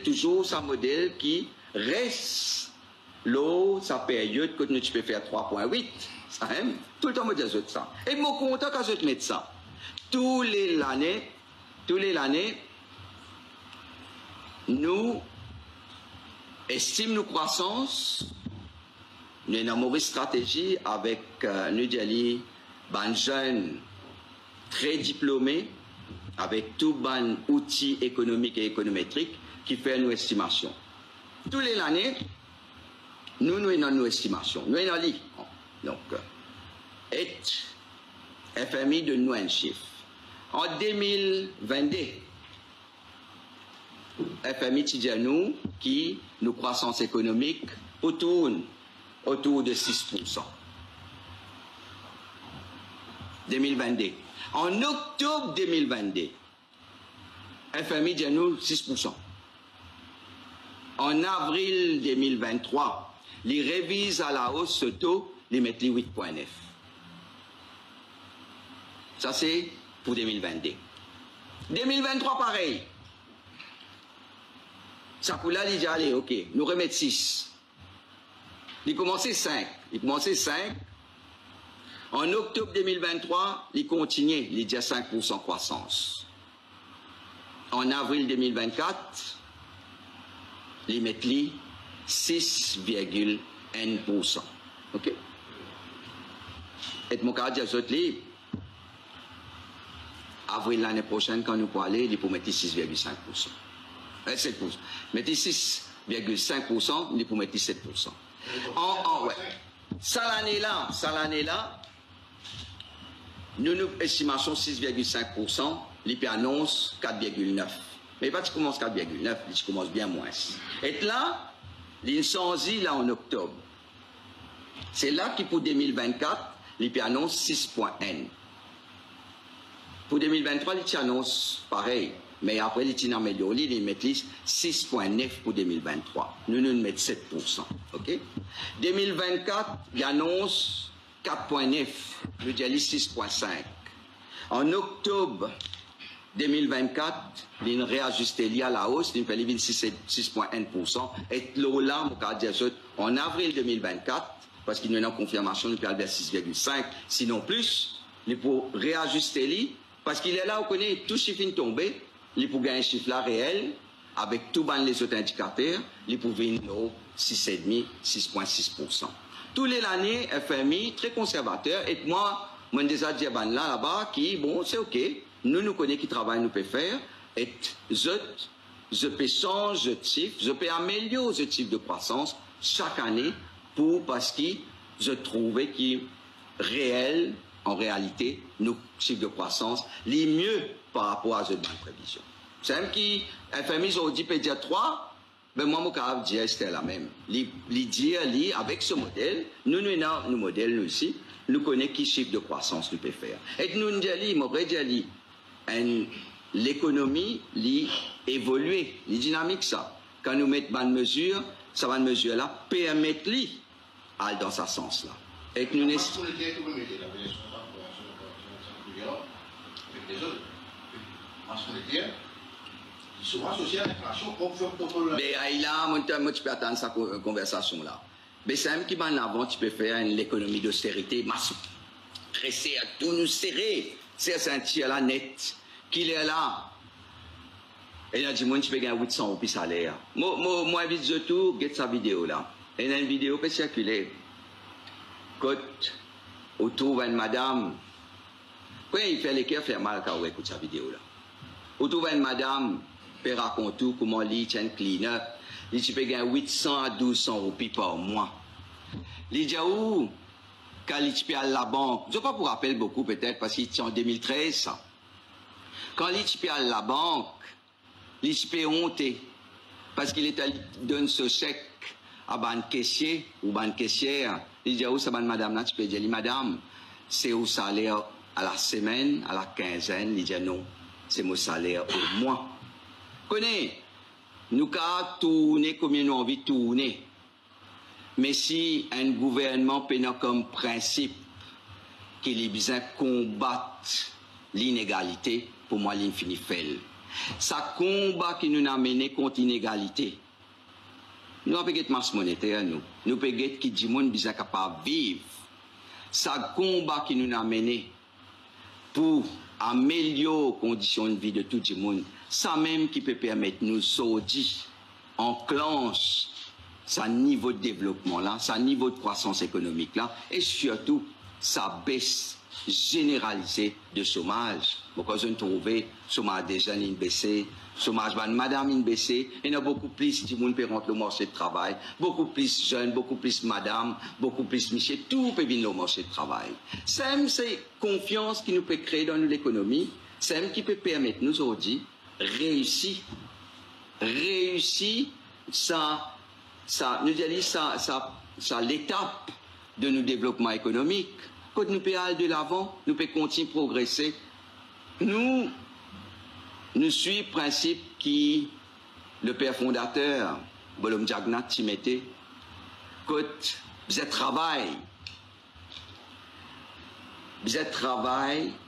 toujours ce modèle qui reste l'eau, sa période que tu peux faire 3,8. Ça aime. Tout le temps, je dis ça. Et je suis content quand je te mets ça. Tous les années, nous estimons nos croissances, nous avons une mauvaise stratégie avec nous disons, des jeunes très diplômés, avec tous les outils économiques et économétriques qui font nos estimations. Tous les années, nous avons nos estimations. Nous avons les donc, et FMI de nous un chiffre. En 2022, FMI dit à nous qui nos croissance économique autour de 6%. 2022. En octobre 2022, FMI dit à nous 6%. En avril 2023, il révise à la hausse ce taux, il met 8,9. Ça c'est pour 2022. 2023 pareil. Ça pour là, il dit allez, ok, nous remettons 6. Il commençait 5. En octobre 2023, il continue, il dit à 5% croissance. En avril 2024, il met 6,1%. Ok? Et mon cas dit à avril l'année prochaine, quand nous pourrons aller, il faut mettre 6,5%. 7%. Mettez 6,5%, il faut mettre 7%. Ouais. Ça l'année-là, nous estimons 6,5%, l'IP annonce 4,9%. Mais pas tu commences 4,9%, tu commences bien moins. Et là, l'incendie là en octobre. C'est là qui pour 2024, l'IP annonce 6,1%. Pour 2023, l'IP annonce pareil. Mais après, l'IP améliore, il met 6,9% pour 2023. Nous mettons 7%. OK? 2024, il annonce 4,9%. Nous disons 6,5%. En octobre 2024, il réajuste à la hausse, il fait 6,1%. Et là, en avril 2024, parce qu'il y a une confirmation, il peut aller à 6,5%, sinon plus, il faut réajuster, parce qu'il est là, on connaît tout chiffre tombé, il faut gagner un chiffre là réel, avec tous les autres indicateurs, il faut venir 6,5%, 6,6%. Tous les années, FMI, très conservateur, et moi, je déjà dit là-bas, qui, bon, c'est OK, nous connaissons qui travail nous peut faire, et je peux changer de chiffre, je peux améliorer ce type de croissance chaque année, parce que je trouvais qu'il réel, en réalité, nos chiffres de croissance, les mieux par rapport à ce bonne prévision. C'est même qui, FMI, ils ont dit, peut dire 3, mais moi, mon cas, c'était la même. Les dire, avec ce modèle, nous avons nos modèles, nous aussi, nous connaissons qui chiffre de croissance nous peut faire. Et nous disons, l'économie, évolue, les dynamiques, ça. Quand nous mettons bonne mesure, ça va une mesure-là, permettre aller dans ce sens-là. Et que nous monétaire, qui est souvent associée à l'inflation. Mais là, moi, tu peux attendre cette conversation-là. Mais c'est même qui va en avant, tu peux faire l'économie d'austérité, rester à tout nous serrer. C'est un tir là net, qu'il est là. Et il a dit, moi, tu peux gagner 800 € salaire. Moi, vite de tout, get sa vidéo là. Et il y a une vidéo qui peut circuler. Côte, autour d'une madame. Quand il fait l'équerre, fait mal quand on écoute sa vidéo là. Autour d'une madame, peut raconter comment il tient un cleaner. Il peut gagner 800 à 1200 € par mois. Il dit, où? Quand il peut aller à la banque. Je ne sais pas pour rappeler beaucoup peut-être, parce qu'il est en 2013, ça. Quand il peut aller à la banque, il peut honter. Parce qu'il est allé donner ce chèque à ban caissier ou ban caissière. Il dit, où ça ban madame là? Tu peux dire, madame, c'est au salaire à la semaine, à la quinzaine. Il dit, non, c'est mon salaire au mois. Connais? Nous avons tourné comme nous avons envie de tourner. Mais si un gouvernement prend comme principe qu'il est besoin de combattre l'inégalité, pour moi, l'infini fait. Ça combat qui nous a mené contre l'inégalité. Nous avons pas de masse monétaire, nous. Nous avons pas qui dit monde besoin capable de vivre. Ça combat qui nous a mené pour améliorer les conditions de vie de tout le monde. Ça même qui peut permettre nous saudi enclenche sa niveau de développement là, sa niveau de croissance économique là, et surtout sa baisse généralisée de chômage. Pourquoi je trouve chômage des jeunes in baissé, chômage de madame in baissé, il y a beaucoup plus de monde qui rentre au marché de travail, beaucoup plus jeunes, beaucoup plus madame, beaucoup plus monsieur, tout peut venir au marché de travail. C'est confiance qui nous peut créer dans l'économie, c'est qui peut permettre nous aujourd'hui réussir ça l'étape de nos développements économiques. Quand nous pouvons aller de l'avant, nous pouvons continuer à progresser. Nous suivons le principe qui le père fondateur, Bolom Jagnat, Timete, quand vous êtes travail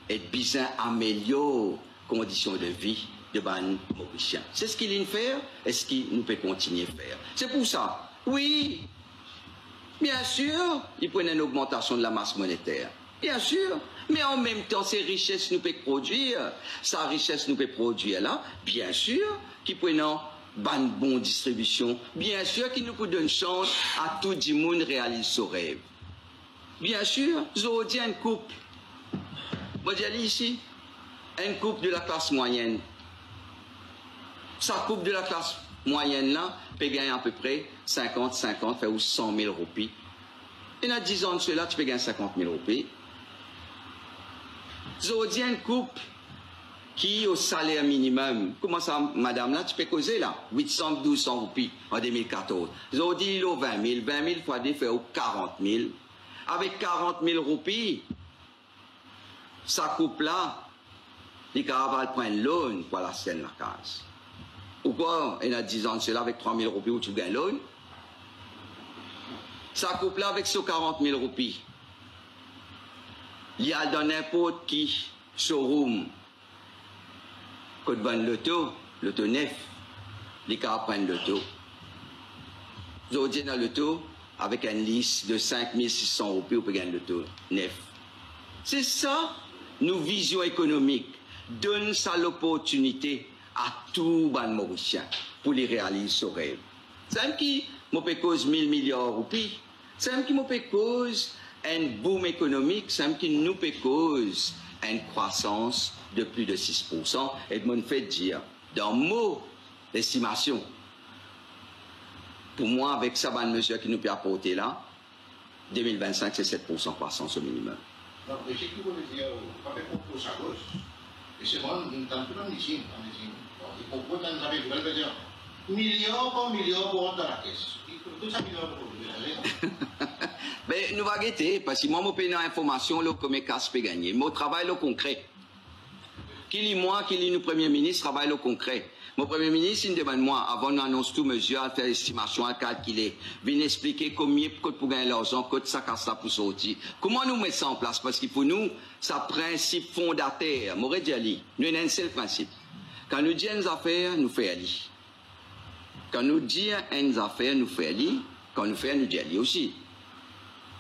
et bien améliorer les conditions de vie de ban mauricien. C'est ce qu'il vient faire et ce qu'il nous peut continuer à faire. C'est pour ça, oui, bien sûr, il prenait une augmentation de la masse monétaire. Bien sûr, mais en même temps, ces richesses nous peuvent produire, sa richesse nous peut produire là, bien sûr, qui prenant ban bonne distribution, bien sûr, qui nous donne chance à tout le monde réaliser son rêve. Bien sûr, aujourd'hui, un couple, moi je dis ici, un couple de la classe moyenne. Sa coupe de la classe moyenne là peut gagner à peu près 50, fait ou 100 000 roupies. Et dans 10 ans de cela, tu peux gagner 50 000 roupies. Aujourd'hui, un couple qui au salaire minimum, comment ça, madame là, tu peux causer là, 800, 1200 roupies en 2014. Aujourd'hui, il a 20 000 fois 2 fait 40 000. Avec 40 000 roupies, sa coupe là, il va prendre l'eau pour la scène la case. Pourquoi il y a 10 ans de cela avec 3 000 roupies où tu gagnes l'eau? Ça coupe là avec ce 40 000 roupies. Il y a dans n'importe qui showroom, quand tu vends l'auto neuf, il va prendre l'auto. Aujourd'hui dans l'auto, avec une liste de 5 600 roupies, on peut gagner l'auto neuf. C'est ça, nos visions économiques. Donne ça l'opportunité à tout les Mauriciens pour les réaliser son rêve. C'est un qui m'a fait cause 1000 milliards de roupies. C'est un qui m'a fait cause un boom économique. C'est un qui nous fait cause une croissance de plus de 6%. Et de me fait dire, dans mot d'estimation, pour moi, avec ça, une mesure qui nous peut apporter là, 2025, c'est 7% croissance au minimum. Donc, ce que vous voulez dire, avec pour sa gauche, et c'est bon, nous sommes tous en médecine. Il faut que vous avez dire, millions pour dans la caisse. Tout ça, millions pour mais nous va guetter, parce que moi, je paye l'information, comme mes casse peut gagner. Mon travail, le concret. Qui lit moi, qui lit le Premier ministre, travaille le concret. Mon Premier ministre, il me demande moi, avant d'annoncer tout mesure, à faire estimation, à calculer, venir expliquer combien pour gagner l'argent, combien ça casse ça pour sortir. Comment nous mettre ça en place? Parce que pour nous, c'est un principe fondateur. M'aurait dit, nous avons un seul principe. Quand nous disons une affaire, nous faisons aller. Quand nous disons une affaire, nous faisons aller. Quand nous faisons, nous disons aller aussi.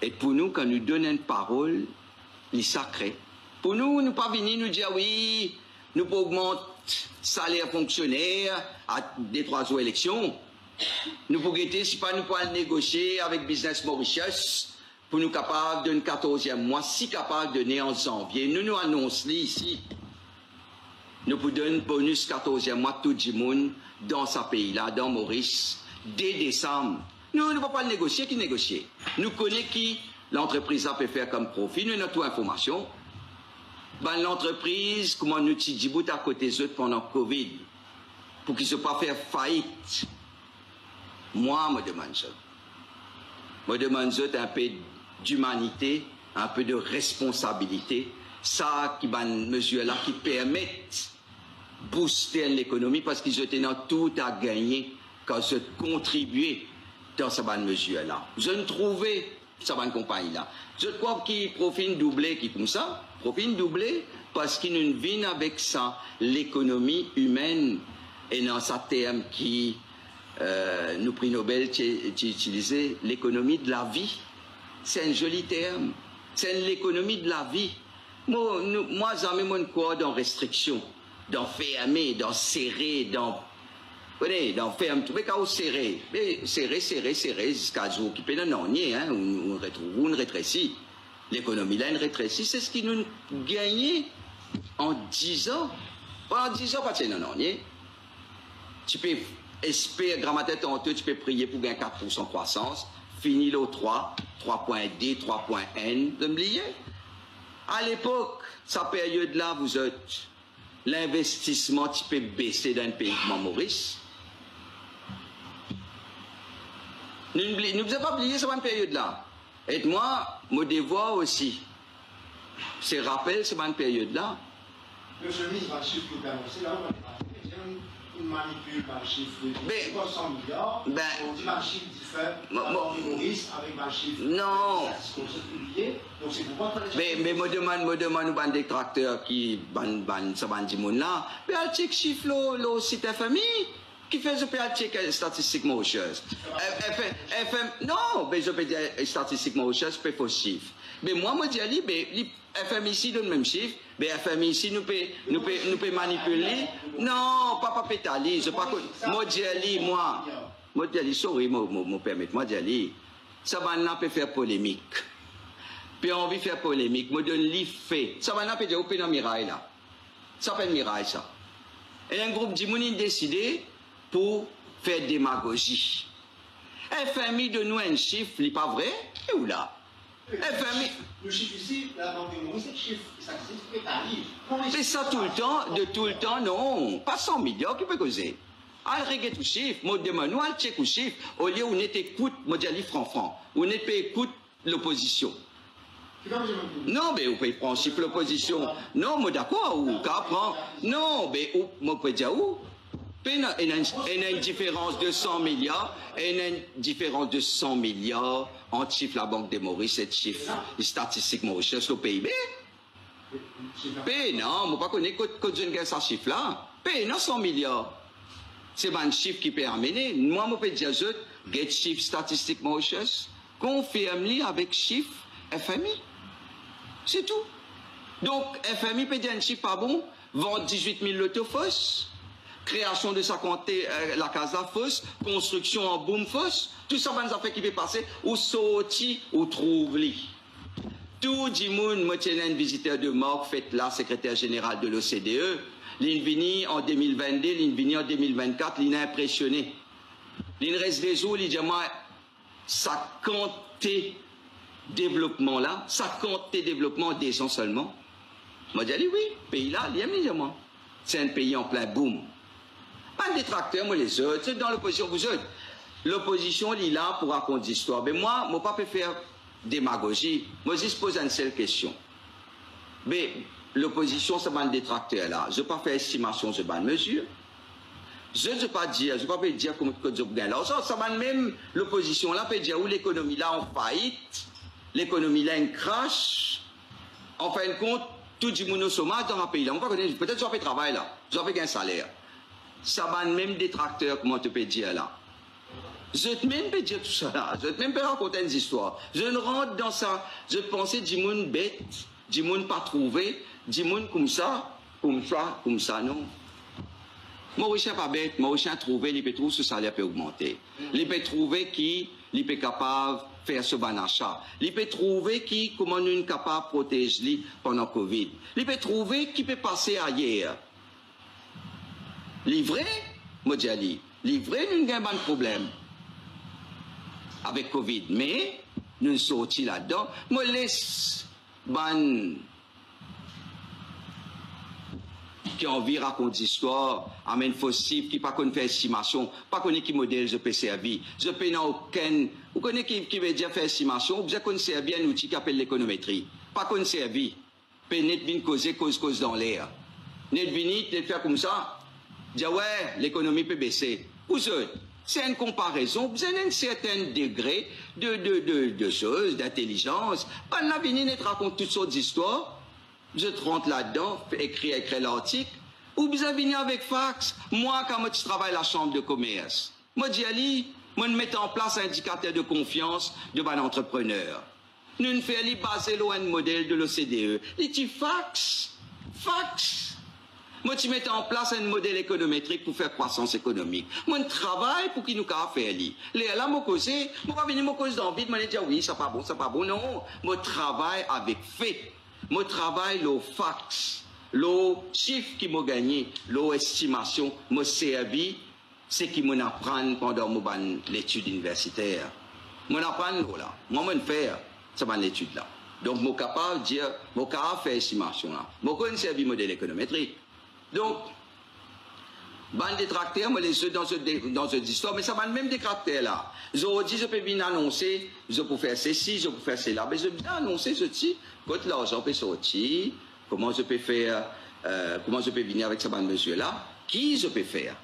Et pour nous, quand nous donnons une parole, les sacrés. Pour nous, nous pas venir nous dire oui, nous pouvons augmenter le salaire fonctionnaire à des 3 jours élections. Nous pouvons guetter, si pas nous pouvons négocier avec Business Mauritius pour nous capables d'un 14e mois, si capable de donner en janvier. Nous annonçons ici. Nous pouvons donner un bonus 14e mois tout le monde dans ce pays-là, dans Maurice, dès décembre. Nous ne pouvons pas le négocier, qui négocier. Nous connaissons qui l'entreprise peut faire comme profit, nous avons toute information. Ben, l'entreprise, comment nous Djibouti à côté d'eux pendant Covid, pour qu'ils ne soient pas faire faillite. Moi, je me demande ça. Je me demande ça un peu d'humanité, un peu de responsabilité. Ça, qui ben mesure-là, qui permettent de booster l'économie parce qu'ils étaient dans tout à gagner quand ils contribuaient dans cette mesure-là. Je ne trouvais cette compagnie-là. Je crois qu'ils profitent doublé, qui comme ça, profitent doublé parce qu'ils nous viennent avec ça, l'économie humaine et dans sa terme qui nous prix Nobel utilisé l'économie de la vie. C'est un joli terme. C'est l'économie de la vie. Moi, jamais mon quoi dans restriction, dans fermer, dans serrer, dans ferme, tout le cas serrer, mais serrer, jusqu'à jour qui peut non, hein, on rétrécit. L'économie là, elle rétrécit, c'est ce qui nous gagne en 10 ans. Pendant 10 ans, pas de non, tu peux espérer, grammaire tantôt, tu peux prier pour gagner 4% croissance, fini le 3, 3.D, 3.N, de m'oublier. À l'époque, sa période-là, vous êtes, l'investissement, tu peux baisser dans un pays comme Maurice. Nous ne devons pas oublier cette période-là. Et moi, mon devoir aussi, c'est rappeler cette période-là. Monsieur le ministre, le chiffre que vous annoncez, là, on manipule le chiffre de 300 milliards, on dit le chiffre différent, Maurice avec le chiffre. Non. Donc c'est pourquoi. Mais me demande un détracteur qui ban ce bandit là, mais elle check chiffre le site FMI. Qui fait je peux check statistique Mauritius. Non, mais je peux dire statistique Mauritius, peut faux chiffre. Mais moi, je dis, mais FMI ici donne le même chiffre, mais FMI ici nous peut manipuler. Non, pas pétali, je pas moi dis, sorry, me permettre, moi dis, ça va là peut faire polémique. Puis envie de faire polémique, me donne l'effet. Ça va là peut dire au pénal miraille là. Ça s'appelle miraille ça. Et un groupe d'Imouni décidé pour faire démagogie. FMI de nous un chiffre, il n'est pas vrai, et où là? FMI. Le chiffre ici, la banque de Maurice, c'est le chiffre, ça existe, mais ça tout le temps, non. Pas 100 millions qui peut causer. Al regarde tout chiffre, moi demande, nous al check tout chiffre, au lieu où on écoute, moi dis franc, on écoute l'opposition. Non, mais vous pouvez prendre chiffre l'opposition. Non, moi d'accord, ou qu'apprend. Non, mais moi peut dire où? Il y a une différence de 100 milliards, et il y a une différence de 100 milliards entre chiffre la Banque de Maurice et chiffre statistique Mauritius au PIB. Non, je ne connais pas que je ne sais ce chiffre-là. Non, 100 milliards. C'est un chiffre qui peut amener. Moi, je peux dire, get chiffre statistique Mauritius, confirme-le avec chiffre FMI. C'est tout. Donc, FMI peut dire un chiffre pas bon, vendre 18 000 lotos fausses. Création de sa compter la casa fausse, construction en boom fausse, tout ça, ben, affaires qui peut passer, ou sorti, ou trouve-li. Tout le monde, moi, tiens un visiteur de Morgue, fait là, secrétaire général de l'OCDE, l'Invini en 2022, l'Invini en 2024, l'In a impressionné. L'In reste des jours, il dit, moi, ça compte développement là, ça compte développement des gens seulement. Moi, je dis, oui, pays là, il y a moi. C'est un pays en plein boom. Pas de détracteurs, moi les autres, c'est dans l'opposition, vous autres. L'opposition, il est là pour raconter des histoires. Mais moi, je ne peux pas faire démagogie. Moi, je pose une seule question. Mais l'opposition, c'est un détracteur là. Je ne peux pas faire estimation de bonne mesure. Je ne peux pas dire, je ne peux pas dire comment je gagne là. Ça va même, l'opposition là peut dire où l'économie là en faillite, l'économie là en crash. En fin de compte, tout le monde au chômage dans un pays là. Peut-être que je vais faire travail là, je vais faire un salaire. ça va même détracteur, comment tu peux dire là. Je ne même pas dire tout ça là, je ne même pas raconter une histoire. Je ne rentre dans ça, je pensais du monde bête, du monde pas trouvé, du monde comme ça, non. Mauricien pas bête, Mauricien trouvé, il peut trouver ce salaire peut augmenter. Il peut trouver qui, il peut capable de faire ce bon achat. Il peut trouver qui, comment nous sommes capables de protéger lui pendant Covid. Il peut trouver qui peut passer ailleurs. Livré, moi dis Ali, livré, nous avons un problème avec Covid. Mais, nous sommes sortis là-dedans, moi laisse ban qui a envie de raconter des histoires, amène faussif, qui pas connaît faire estimation, pas connaît qui modèle je peux servir. Je peux n'a aucun, vous connaissez qui veut dire faire estimation, vous connaissez servir un outil qui appelle l'économétrie. Pas connaît servir. Peut net vin causer, cause dans l'air. Net vini, net faire comme ça. Dire ouais, l'économie peut baisser. Vous autres, c'est une comparaison, vous avez un certain degré de choses, d'intelligence. Ben là, vini net raconte toutes sortes d'histoires. Je te rentre là-dedans, écris l'article, ou vous avez venu avec fax. Moi, quand je travaille à la chambre de commerce, moi, je dis, moi, je mets en place un indicateur de confiance de l'entrepreneur. Nous faisons baser sur un modèle de l'OCDE. Il dit fax. Moi, tu mets en place un modèle économétrique pour faire croissance économique. Moi, je travaille pour qu'il nous fasse faire. Là, moi, pas venir me cause d'envie de me dire oui, ça pas bon, non. Moi, je travaille avec fait. Moi, travaille le fax, le chiffre qui m'a gagné, l'estimation, m'a servi, c'est qui m'apprend pendant l'étude universitaire. M'apprend là. Moi, je faire ça l'étude là. Donc, je suis capable de dire, je suis capable de faire estimation là. Je connais servi modèle économétrique. Donc, ban détracteur, moi, les ceux dans cette histoire, mais ça va même détracteur là. Je dis, je peux bien annoncer, je peux faire ceci, je peux faire cela. Mais je peux bien annoncer ceci, quand l'argent peut sortir, comment je peux faire, comment je peux venir avec ce ban monsieur là, qui je peux faire,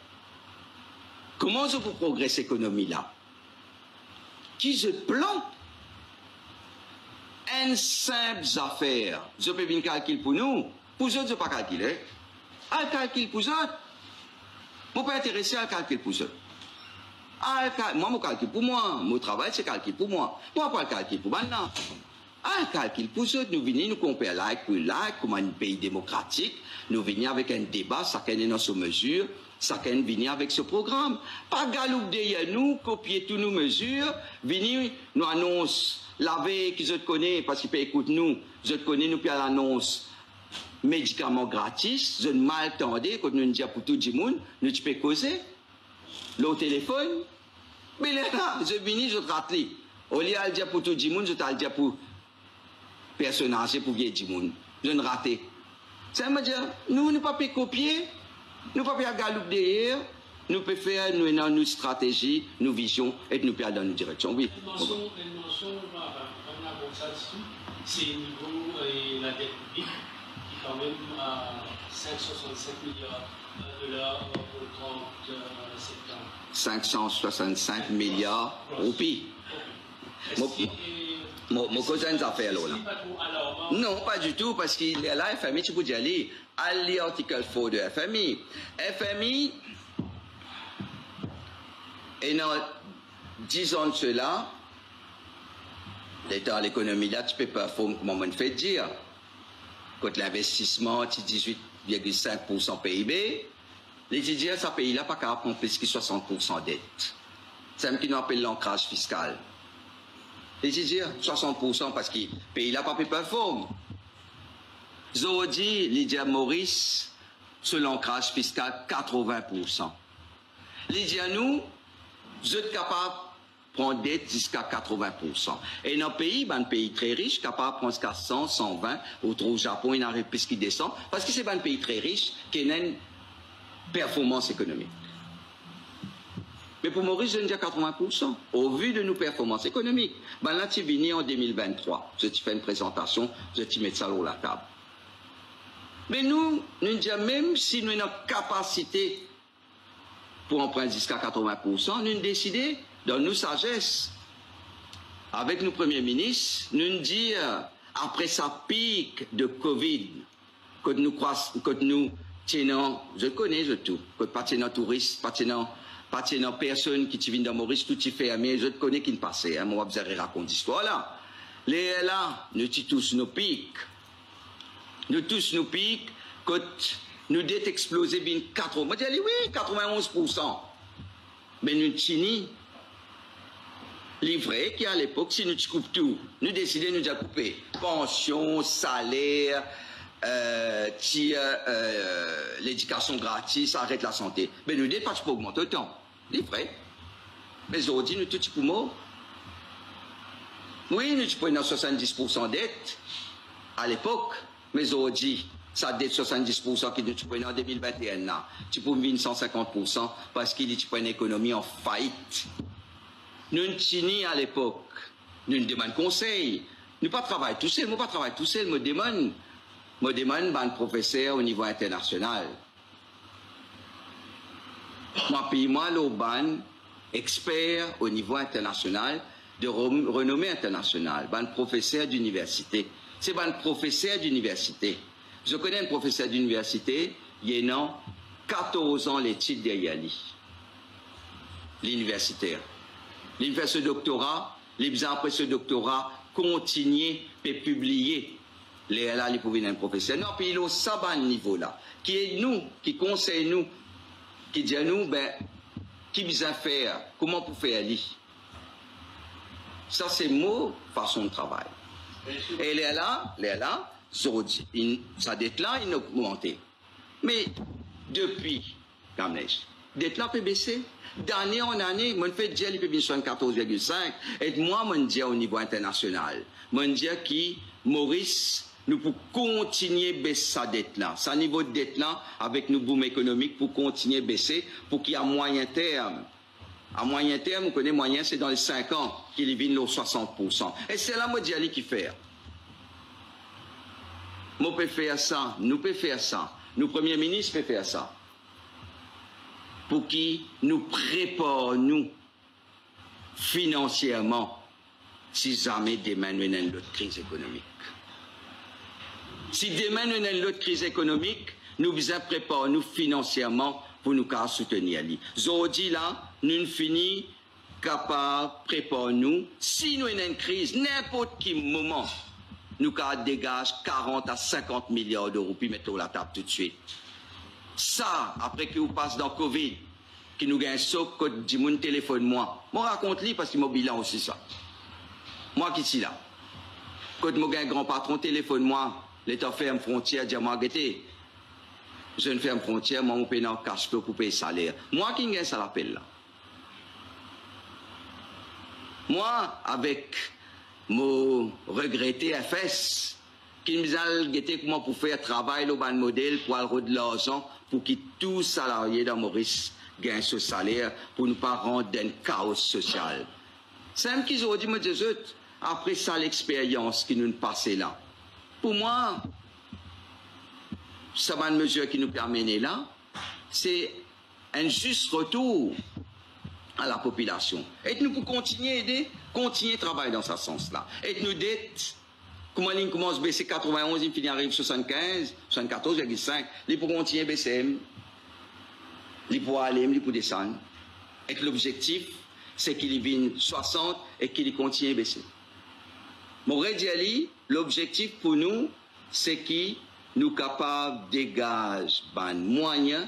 comment je peux progresser l'économie là, qui je plante, une simple affaire, je peux bien calculer pour nous, pour eux, je ne peux pas calculer, un calcul pour eux. Je ne suis pas intéressé à calculer pour eux. Moi, je calcule pour moi. Mon travail, c'est calcul pour moi. Moi, pas le calcul pour maintenant. Un calcul pour eux, nous venons nous comparer like pour like, comme un pays démocratique. Nous venons avec un débat, chacun est dans sa mesure, chacun vient avec ce programme. Pas galoupe derrière nous, copier toutes nos mesures, venir nous annonce, la veille que je te connais, parce qu'il peut écouter nous, je te connais, nous puis à l'annonce. Médicaments gratis, je ne m'attendais, quand nous disons pour tout le monde, nous peux causer. Le téléphone, mais là, je viens, je te rappelle. Au lieu de dire pour tout le monde, je te dire pour personne âgée, pour vieille du monde. Je ne raté. Ça veut dire, nous ne pouvons pas copier, nous ne pouvons pas galouper derrière, nous pouvons faire nos stratégies, nos visions, et nous pouvons aller dans nos directions. Oui. Une mention, c'est niveau la dette publique. Quand même à 565 milliards de dollars au 30 septembre. 565 milliards roupies. Mon cousin a fait là. Non, pas du tout, parce qu'il est là, FMI, tu peux y aller. À l'article 4 de FMI. FMI, et dans 10 ans de cela, l'état de l'économie là, tu peux pas faire comme on me fait dire. Quand l'investissement est 18,5% PIB, les étudiants de ce pays-là pas capable de prendre plus que 60% dette. C'est ce qu'on appelle l'ancrage fiscal. Les étudiants, 60% parce que le pays-là pas pu performer. Zodi, Lydia Maurice, sur l'ancrage fiscal, 80%. Lydia nous, vous êtes capable prendre dette jusqu'à 80%. Et dans le pays, un pays très riche, capable de prendre jusqu'à 100, 120, au Japon, il n'arrive plus qui descend, parce que c'est un pays très riche qui a une performance économique. Mais pour Maurice, je dis à 80%, au vu de nos performances économiques. Ben là, tu viens en 2023, je te fais une présentation, je te mets ça sur la table. Mais nous disons, même si nous avons une capacité pour en prendre jusqu'à 80%, nous décidons dans nos sagesse, avec nos premiers ministres, nous disons, après sa pique de Covid, que nous je connais je tout. Pas de touristes, pas de personnes qui viennent dans Maurice, tout y fait, mais je connais qui ne passait. Moi, vous avez raconté l'histoire là. Les là, nous tous nos pics. Nous tous nos pics, quand nous dêtes explosé bien 4, moi, je dis oui, 91%. Mais nous chini, livré qui à l'époque, si nous coupons tout, nous décidons de nous couper. Pension, salaire, l'éducation gratis, arrête la santé. Mais nous ne pas pour augmenter autant. Livré. Mais aujourd'hui, nous tout pour mort. Oui, nous prenons 70% dette à l'époque. Mais aujourd'hui, ça dette 70% qui nous prenons en 2021. Là. Tu peux venir 150% parce qu'il y a une économie en faillite. Nous ne à l'époque. Nous demandons conseil. Nous pas travailler tout seul. Moi pas travailler tout seul. Me demande un professeur au niveau international. Moi paye moi l'auban expert au niveau international de renommée internationale. Un professeur d'université. C'est un professeur d'université. Je connais un professeur d'université, il a 14 ans l'étude derrière lui. L'universitaire. Il fait ce doctorat, il après ce doctorat, continuer et publier. Là, il pouvait être un professeur. Non, puis il a ça à niveau là. Qui est nous, qui conseille nous, qui dit à nous, ben, qui besoin faire, comment pour faire lui. Ça, c'est mot, façon de travail. Et là, ça dette là, il a augmenté. Mais depuis, dette là peut baisser. D'année en année, mon fait dire il peut bien 74,5. Et moi, mon dire au niveau international, mon dire qui Maurice, nous pour continuer baisser sa dette là, sa niveau de dette là, avec nos boom économiques pour continuer baisser, pour qu'il y ait à moyen terme. À moyen terme, vous connaissez moyen, c'est dans les 5 ans qu'il vient nos 60%. Et c'est là, moi, dis qui faire. Moi, peut faire ça, nous peut faire ça, nous, Premier ministre, peut faire ça. Pour qui nous prépare, nous, financièrement, si jamais demain nous avons une autre crise économique. Si demain nous avons une autre crise économique, nous besoin préparer nous financièrement pour nous soutenir. Aujourd'hui, là, nous finissons capables de préparer nous. Si nous avons une crise, n'importe quel moment, nous dégage 40 à 50 milliards d'euros, puis mettons la table tout de suite. Ça, après que vous passez dans Covid, qui nous gagne un saut, quand dit mon téléphone moi. Moi raconte-lui parce qu'il m'a bilan aussi ça. Moi qui suis là. Quand moi gagne un grand patron téléphone moi, l'État ferme frontière, dit moi arrêtez. Je ne ferme frontière, moi mon paye dans cash flow pour payer salaire. Moi qui gagne ça l'appel là. Moi avec mon regretté FS, qui nous a guetté comment pour faire travail le ban modèle pour avoir de l'argent pour que tous salariés dans Maurice gagnent ce salaire pour ne pas rendre un chaos social. C'est même qu'ils ont dit, moi, après ça, l'expérience qui nous passait là. Pour moi, ça va une mesure qui nous permet là, c'est un juste retour à la population. Et nous pour continuer à aider, continuer à travailler dans ce sens-là. Et nous d'être comment il commence à baisser 91, il finit à arriver 75, 74,5. Il pour continuer à baisser, il pour aller, il pour descendre. Et l'objectif, c'est qu'il vienne 60 et qu'il continue à baisser. Mon dit l'objectif pour nous, c'est qu'il nous capable de dégager un moyen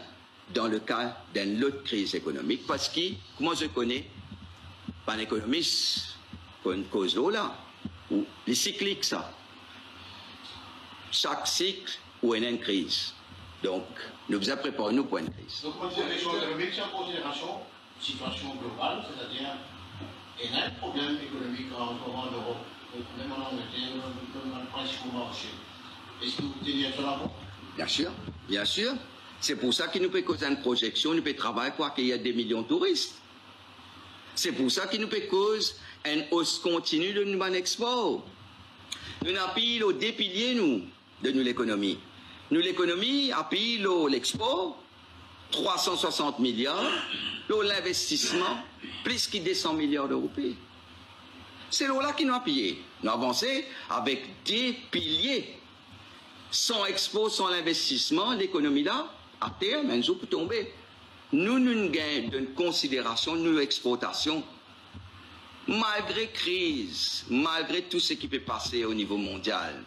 dans le cas d'une autre crise économique. Parce que, comment je connais, un économiste, pour une cause là, ou les cycliques, ça. Chaque cycle où il y a une crise. Donc, nous devons préparer nous pour une crise. Donc, on dirait économique, c'est en considération situation globale, c'est-à-dire il y a un problème économique en Europe, même en Angleterre, dans le principal marché. Est-ce que vous tenez ça là-bas? Bien sûr, bien sûr. C'est pour ça qu'il nous peut causer une projection, nous peut travailler pour accueillir des millions de touristes. C'est pour ça qu'il nous peut causer une hausse continue de notre export. Nous n'avons pas des piliers, nous, de nous l'économie. Nous, l'économie, a payé l'export, 360 milliards, l'investissement, plus que 200 milliards d'euros. C'est là qui nous a payé. Nous avons avancé avec des piliers. Sans export, sans l'investissement, l'économie là, à terme, un jour pour tomber. Nous gagnons de considération, nous exportations, malgré crise, malgré tout ce qui peut passer au niveau mondial,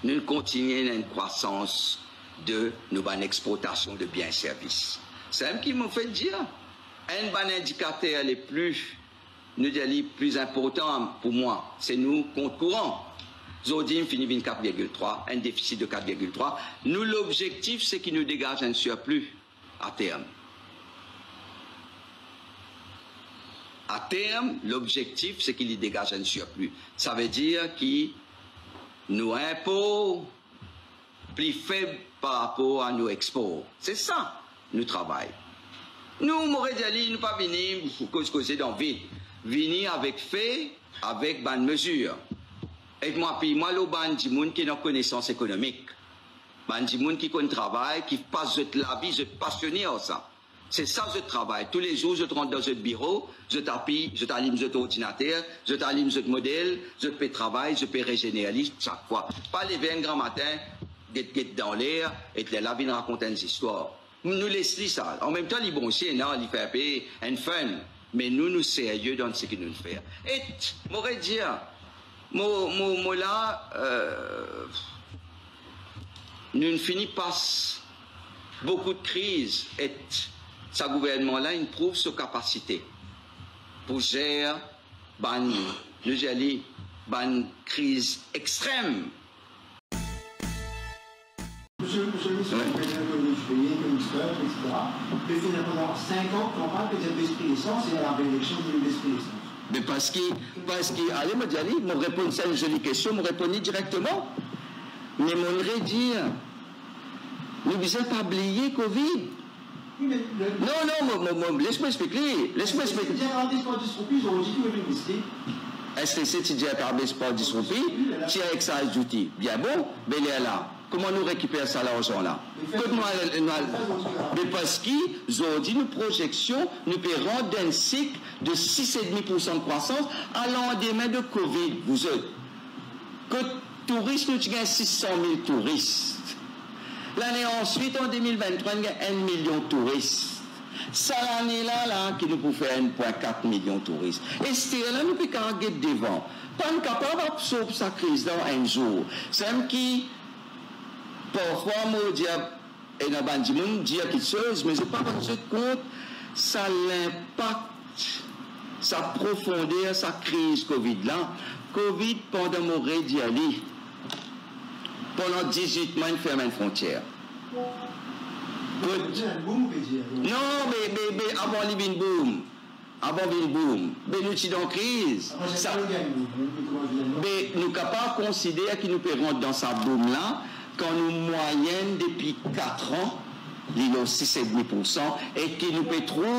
nous continuons une croissance de nos exportations de biens et services. C'est ce qui me fait dire, un bon indicateur les plus important pour moi, c'est nous compte courant. Aujourd'hui, finit 4,3, un déficit de 4,3. Nous, l'objectif, c'est qu'il nous dégage un surplus à terme. À terme, l'objectif, c'est qu'il y dégage un surplus. Ça veut dire qu'il nous impôts plus faibles par rapport à nos exports. C'est ça, nous travaillons. Nous, Morédiali, nous pas venir pour causer dans vide. Venir avec fait, avec bonne mesure. Et moi, puis moi, le ban du monde qui a une connaissance économique. Ban du monde qui connaît le travail, qui passe la vie, je suis passionné à ça. C'est ça je travaille. Tous les jours, je rentre dans ce bureau, je t'appuie, je t'allume cet ordinateur, je t'allume ce modèle, je fais travail, je fais régénéraliste chaque fois. Pas lever un grand matin, get dans l'air, et là, viens raconter une histoire. Nous laissons ça. En même temps, les bons chiens, non, ils font payer un fun. Mais nous sérieux dans ce que nous faisons. Et, m'aurais dit, moi là, nous finissons pas beaucoup de crises. Et, ce gouvernement-là, il prouve sa capacité pour gérer une crise extrême. Monsieur le ministre, etc. Mais finalement, pendant 5 ans, on parle que vous l'esprit d'essence et à la réélection de l'esprit d'essence. Mais parce que, allez, me dire, me répondre à une jolie question, me répondre directement. Mais m'aimerais dire, nous ne devons pas oublier Covid. Non, laisse-moi expliquer. Laisse-moi expliquer. Est-ce que c'est dire par des sports disruptifs, tu as avec ça d'outils. Bien bon, mais là. Comment nous récupérer ça l'argent là? Mais parce qu'aujourd'hui, nos projections nous paieront d'un cycle de 6,5% de croissance à l'endemain de Covid. Vous êtes. Que touristes, nous avons 600 000 touristes. L'année ensuite, en 2023, il y a 1 million de touristes. Ça, l'année-là, qui nous peut faire 1,4 million de touristes. Et c'est là, nous pouvons regarder devant. Pas capable d'absorber sa crise dans un jour. C'est un qui, parfois, moi, et dans le monde, dire quelque chose, mais je ne sais pas rendu compte, ça l'impact, sa profondeur, sa crise Covid-là. Covid, pendant mon rédiali, pendant 18 mois, il ferme une frontière. Non, mais avant le boom. Avant le boom. Mais nous sommes en crise. Mais nous sommes capables de considérer qu'il nous peut rentrer dans sa boom là, quand nous moyenne depuis 4 ans, il y a 6,5%, et qu'il nous peut trouver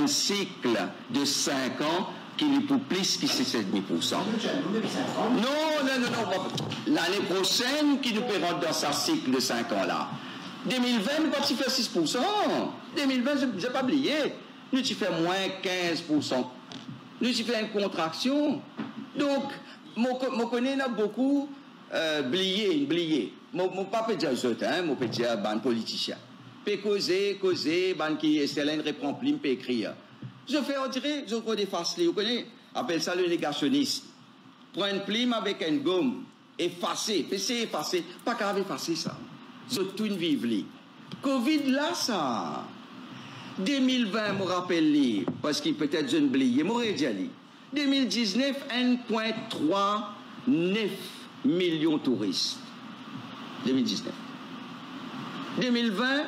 un cycle de 5 ans qui nous peut plus que 6,5%. Non. L'année prochaine, qui nous peut rentrer dans sa cycle de 5 ans là. 2020, nous pas faire 6%. 2020, je n'ai pas oublié. Nous, tu fais moins 15%. Nous, tu fais une contraction. Donc, je connais beaucoup oublié. Mon pas peut dire autres, mon peut dire ban politicien. Peut causer, ban qui Céline répond plus, peut écrire. Je fais, on dirait, je crois des faces, vous connaissez, appelle ça le négationniste. Prends une plume avec une gomme, effacer, pas grave effacer ça. Je tout une vive. Covid là, ça. 2020, me rappelle, parce qu'il peut-être je ne oublié, m'aurait dit. 2019, 1,39 millions de touristes. 2019. 2020,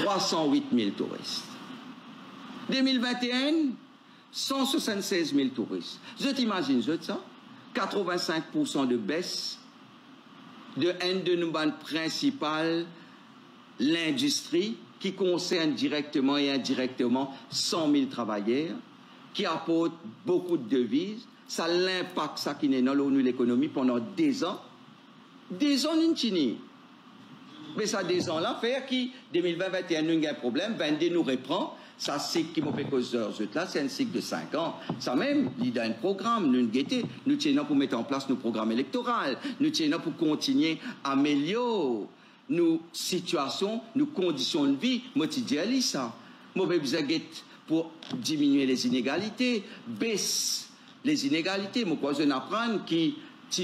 308 000 touristes. 2021, 176 000 touristes. Je t'imagine, ça? 85% de baisse de un de nos bandes principales, l'industrie, qui concerne directement et indirectement 100 000 travailleurs, qui apporte beaucoup de devises. Ça l'impact, ça qui est dans l'économie pendant 2 ans. 2 ans, Nintini. Mais ça, 2 ans là, faire qui, 2020-2021, nous avons un problème, 22 nous reprend. Ça, cycle qui m'a fait cause là, c'est un cycle de 5 ans. Ça même, il y a un programme, nous guetter, nous tenons pour mettre en place nos programmes électoraux, nous tenons pour continuer à améliorer nos situations, nos conditions de vie, moi tu dis ça. Moi pour diminuer les inégalités, baisse les inégalités. Moi je n'apprends qui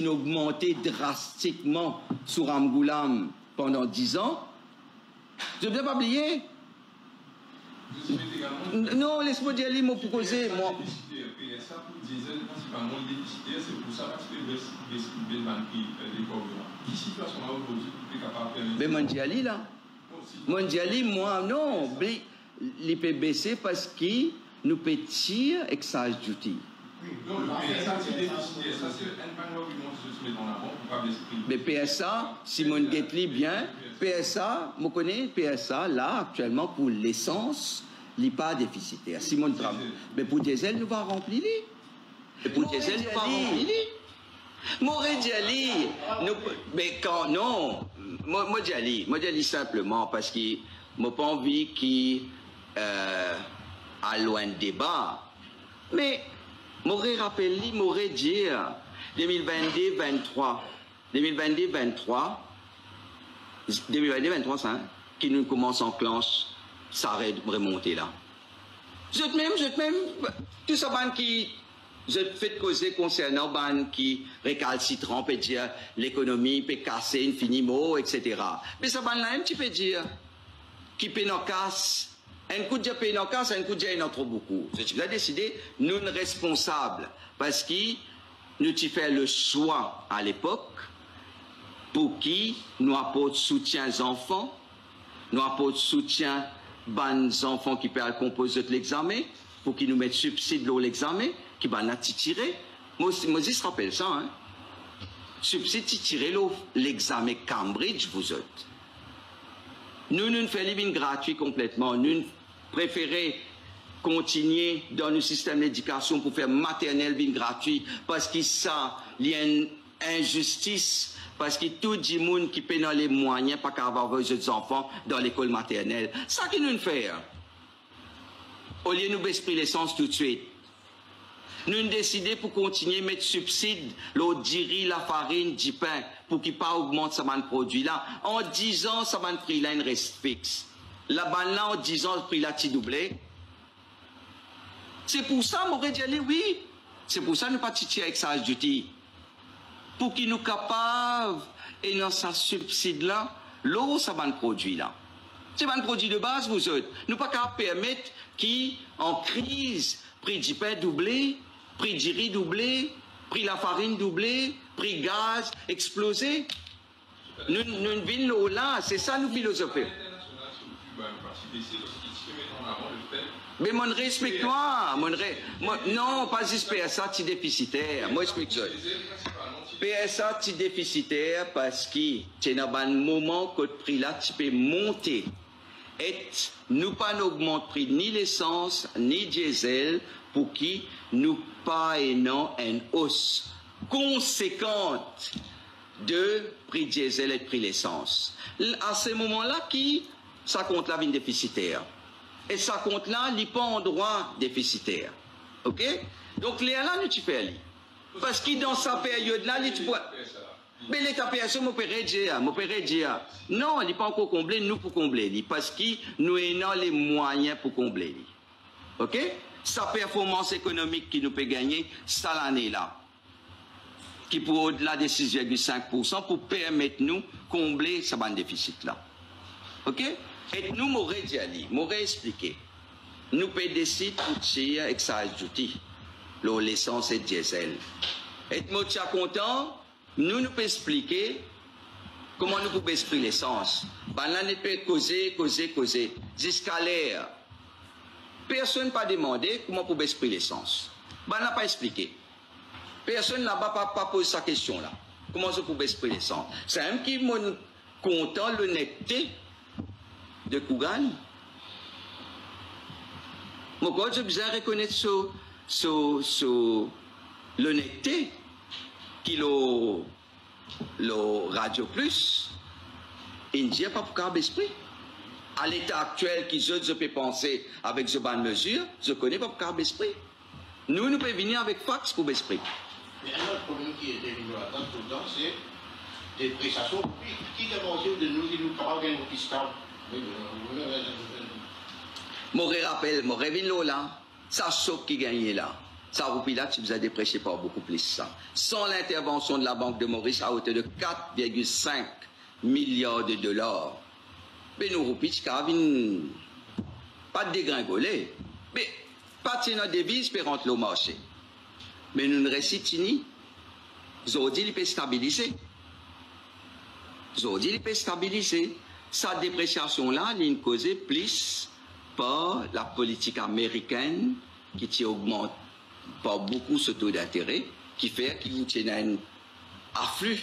augmenté drastiquement sur Ramgoulam pendant 10 ans. Je ne vais pas oublier. Non, laisse-moi dire, moi pour causer. Moi. Mais Mondiali là, Mondiali, moi non, il peut baisser parce qu'il nous peut tirer excise duty. Mais PSA, Simone Guetli bien, PSA, vous connaissez PSA là actuellement pour l'essence, il n'est pas déficitaire. Simone Tram, mais pour diesel, nous va remplir. Et pour diesel, nous va remplir. Moré Diali, mais quand non, moi Diali simplement parce qu'il m'a pas envie qu'il a loin de débat. Mais m'aurait rappelé, m'aurait dit 2022-23, ça, qui nous commence en clenche, ça arrête de remonter là. Je même, tout ça, qui, je fais causer concernant ban qui récalcitrant, peut dire l'économie peut casser infiniment, etc. Mais ça ban là, un petit peu dire, qui peut nous casser. Un coup de paye dans casse, un coup de il en trop beaucoup. Je vais décider, nous sommes responsables, parce que nous avons fait le choix à l'époque pour qui nous apporte soutien aux enfants, nous apporte soutien aux enfants qui peuvent composer l'examen, pour qu'ils nous mettent subside de l'examen, qui va nous tirer. Moi, je se rappelle ça, hein. Subside tirer l'examen Cambridge, vous autres. Nous faisons gratuit complètement. Nous préférons continuer dans le système d'éducation pour faire maternelle gratuit parce que ça, il y a une injustice, parce que tout le monde qui peut dans les moyens pas qu'avoir vos enfants dans l'école maternelle. Ça qui nous fait. Au lieu de nous baisser l'essence tout de suite. Nous décidons pour continuer à mettre subside, l'eau riz, la farine, du pain, pour qu'il pas augmente ce produit là. En 10 ans, ce prix là, il reste fixe. La banane là, en 10 ans, le prix là, il doublé. C'est pour ça, m'aurait dit, oui. C'est pour ça que nous pas titiller avec ça duty. Pour qu'il nous capable, et dans sa subside là, l'eau, ça produit là. C'est un produit de base, vous autres. Nous pas qu'à permettre qu'en crise, prix du pain doublé, prix du riz doublé, prix la farine doublé, prix gaz explosé. Nous vivons là, c'est ça nous philosophie. Mais mon respecte-toi, non, pas juste PSA, tu déficitaire. Moi, explique ça. PSA, tu déficitaire parce que tu es dans un moment que le prix là, tu peux monter. Et nous pas n'augmente prix ni l'essence, ni diesel, pour qui nous pas ayons une hausse conséquente de prix diesel et prix l'essence. À ce moment-là, ça compte là une déficitaire. Et ça compte là, il n'est pas en droit déficitaire. OK? Donc, là, nous tu fais. Parce que dans sa période-là, tu peux. Mais l'État PSO, mon père dire. Non, il n'est pas encore comblé, nous pour combler. Parce que nous avons les moyens pour combler. OK? Sa performance économique qui nous peut gagner, ça l'année-là. Qui pour au-delà de 6,5% pour permettre nous combler ce déficit-là. OK? Et nous m'aurait dit, m'aurait expliqué. Nous pouvons décider pour tirer avec ça duty, l'essence et le diesel. Et moi, tu es content? Nous pouvons expliquer comment nous pouvons expliquer l'essence. Là, nous pouvons causer. Jusqu'à l'air. Personne n'a pas demandé comment nous pouvons expliquer l'essence. On n'a pas expliqué. Personne n'a pas posé sa question là. Comment nous pouvons expliquer l'essence? C'est un qui est content de l'honnêteté de Kougan. Moi, je besoin reconnaître l'honnêteté qu'il a Radio Plus. Il ne dit pas pour l'esprit. À l'état actuel, je peux penser avec ce bonne mesure, je ne connais pas pour l'esprit. Nous pouvons venir avec fax pour l'esprit. Mais un autre problème qui était venu à temps tout le temps, c'est dépréciation, qui est mention de nous, qui nous parle d'un fiscal. Je rappelle, je reviens là, ça choque qui gagne là. Ça roupie là, tu vous as déprécié par beaucoup plus ça. Sans l'intervention de la Banque de Maurice à hauteur de 4,5 milliards de dollars. Mais nous roupis, pas de dégringoler. Mais pas de notre devise pour rentrer au marché. Mais nous ne récitons ni. Aujourd'hui, il peut stabiliser. Aujourd'hui, il peut stabiliser. Sa dépréciation-là, elle est causée plus par la politique américaine qui augmente par beaucoup ce taux d'intérêt, qui fait qu'il vous tient un afflux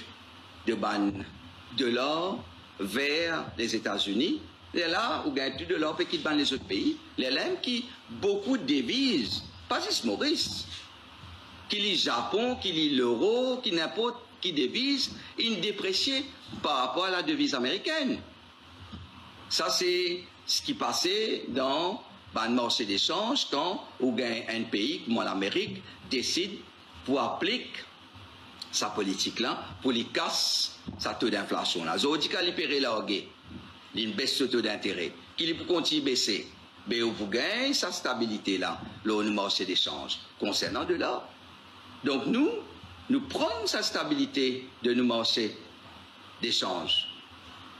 de l'or vers les États-Unis. Et là, vous gagnez de l'or qui dans les autres pays. Les lames qui, beaucoup de devises, pas juste Maurice, qui lit Japon, qui lit l'euro, qui n'importe qui devise, ils déprécient par rapport à la devise américaine. Ça, c'est ce qui passait dans le marché d'échange quand un pays comme l'Amérique décide pour appliquer sa politique-là, pour lui casser sa taux d'inflation. Là, aujourd'hui, quand il peut larguer, il baisse ce taux d'intérêt, qu'il peut continuer à baisser, mais vous gagnez sa stabilité-là, le marché d'échange, concernant de l'or. Donc nous prenons sa stabilité de nos marchés d'échange.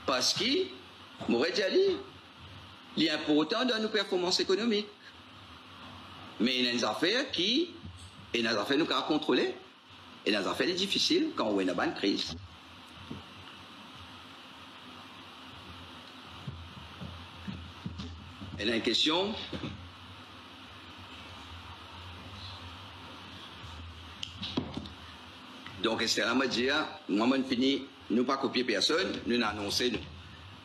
Parce qu'il m'aurait déjà dit, il est important dans nos performances économiques. Mais il y a des affaires qui, et des affaires nous qu'à contrôler, et des affaires difficiles quand on est dans une crise. Il y a une question. Donc, c'est là, moi, dire, moi, je finis, nous pas copier personne, nous annoncer.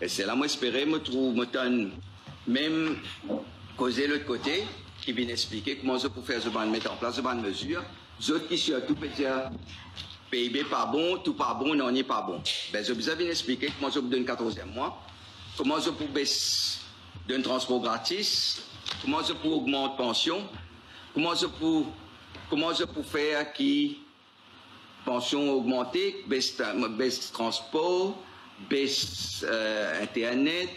Et c'est là, moi, espérer, me trouve, même causer l'autre côté, qui vient expliquer comment je peux faire, mettre en place de bonnes mesures. D'autres qui surtout peuvent dire, PIB pas bon, tout pas bon, non, n'est pas bon. Ben, je vous ai expliqué comment je vous donne 14e mois, comment je peux baisser d'un transport gratis, comment je peux augmenter pension, comment je peux faire qui pension augmentée, baisse transport, baisse internet,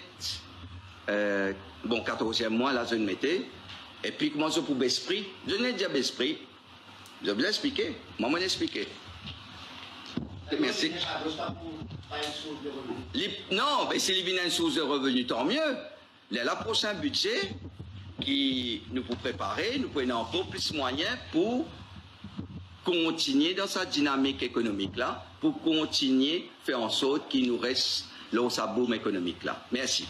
bon 14e mois là je ne mettais, et puis comment je peux baisser prix, je n'ai déjà baissé prix, je vais vous expliquer, moi je vais expliquer. Merci. Non, mais s'il vient une source de revenus, tant mieux. Le prochain budget qui nous peut préparer, nous prenons un peu plus de moyens pour continuer dans sa dynamique économique là, pour continuer à faire en sorte qu'il nous reste là où ça boom économique là. Merci.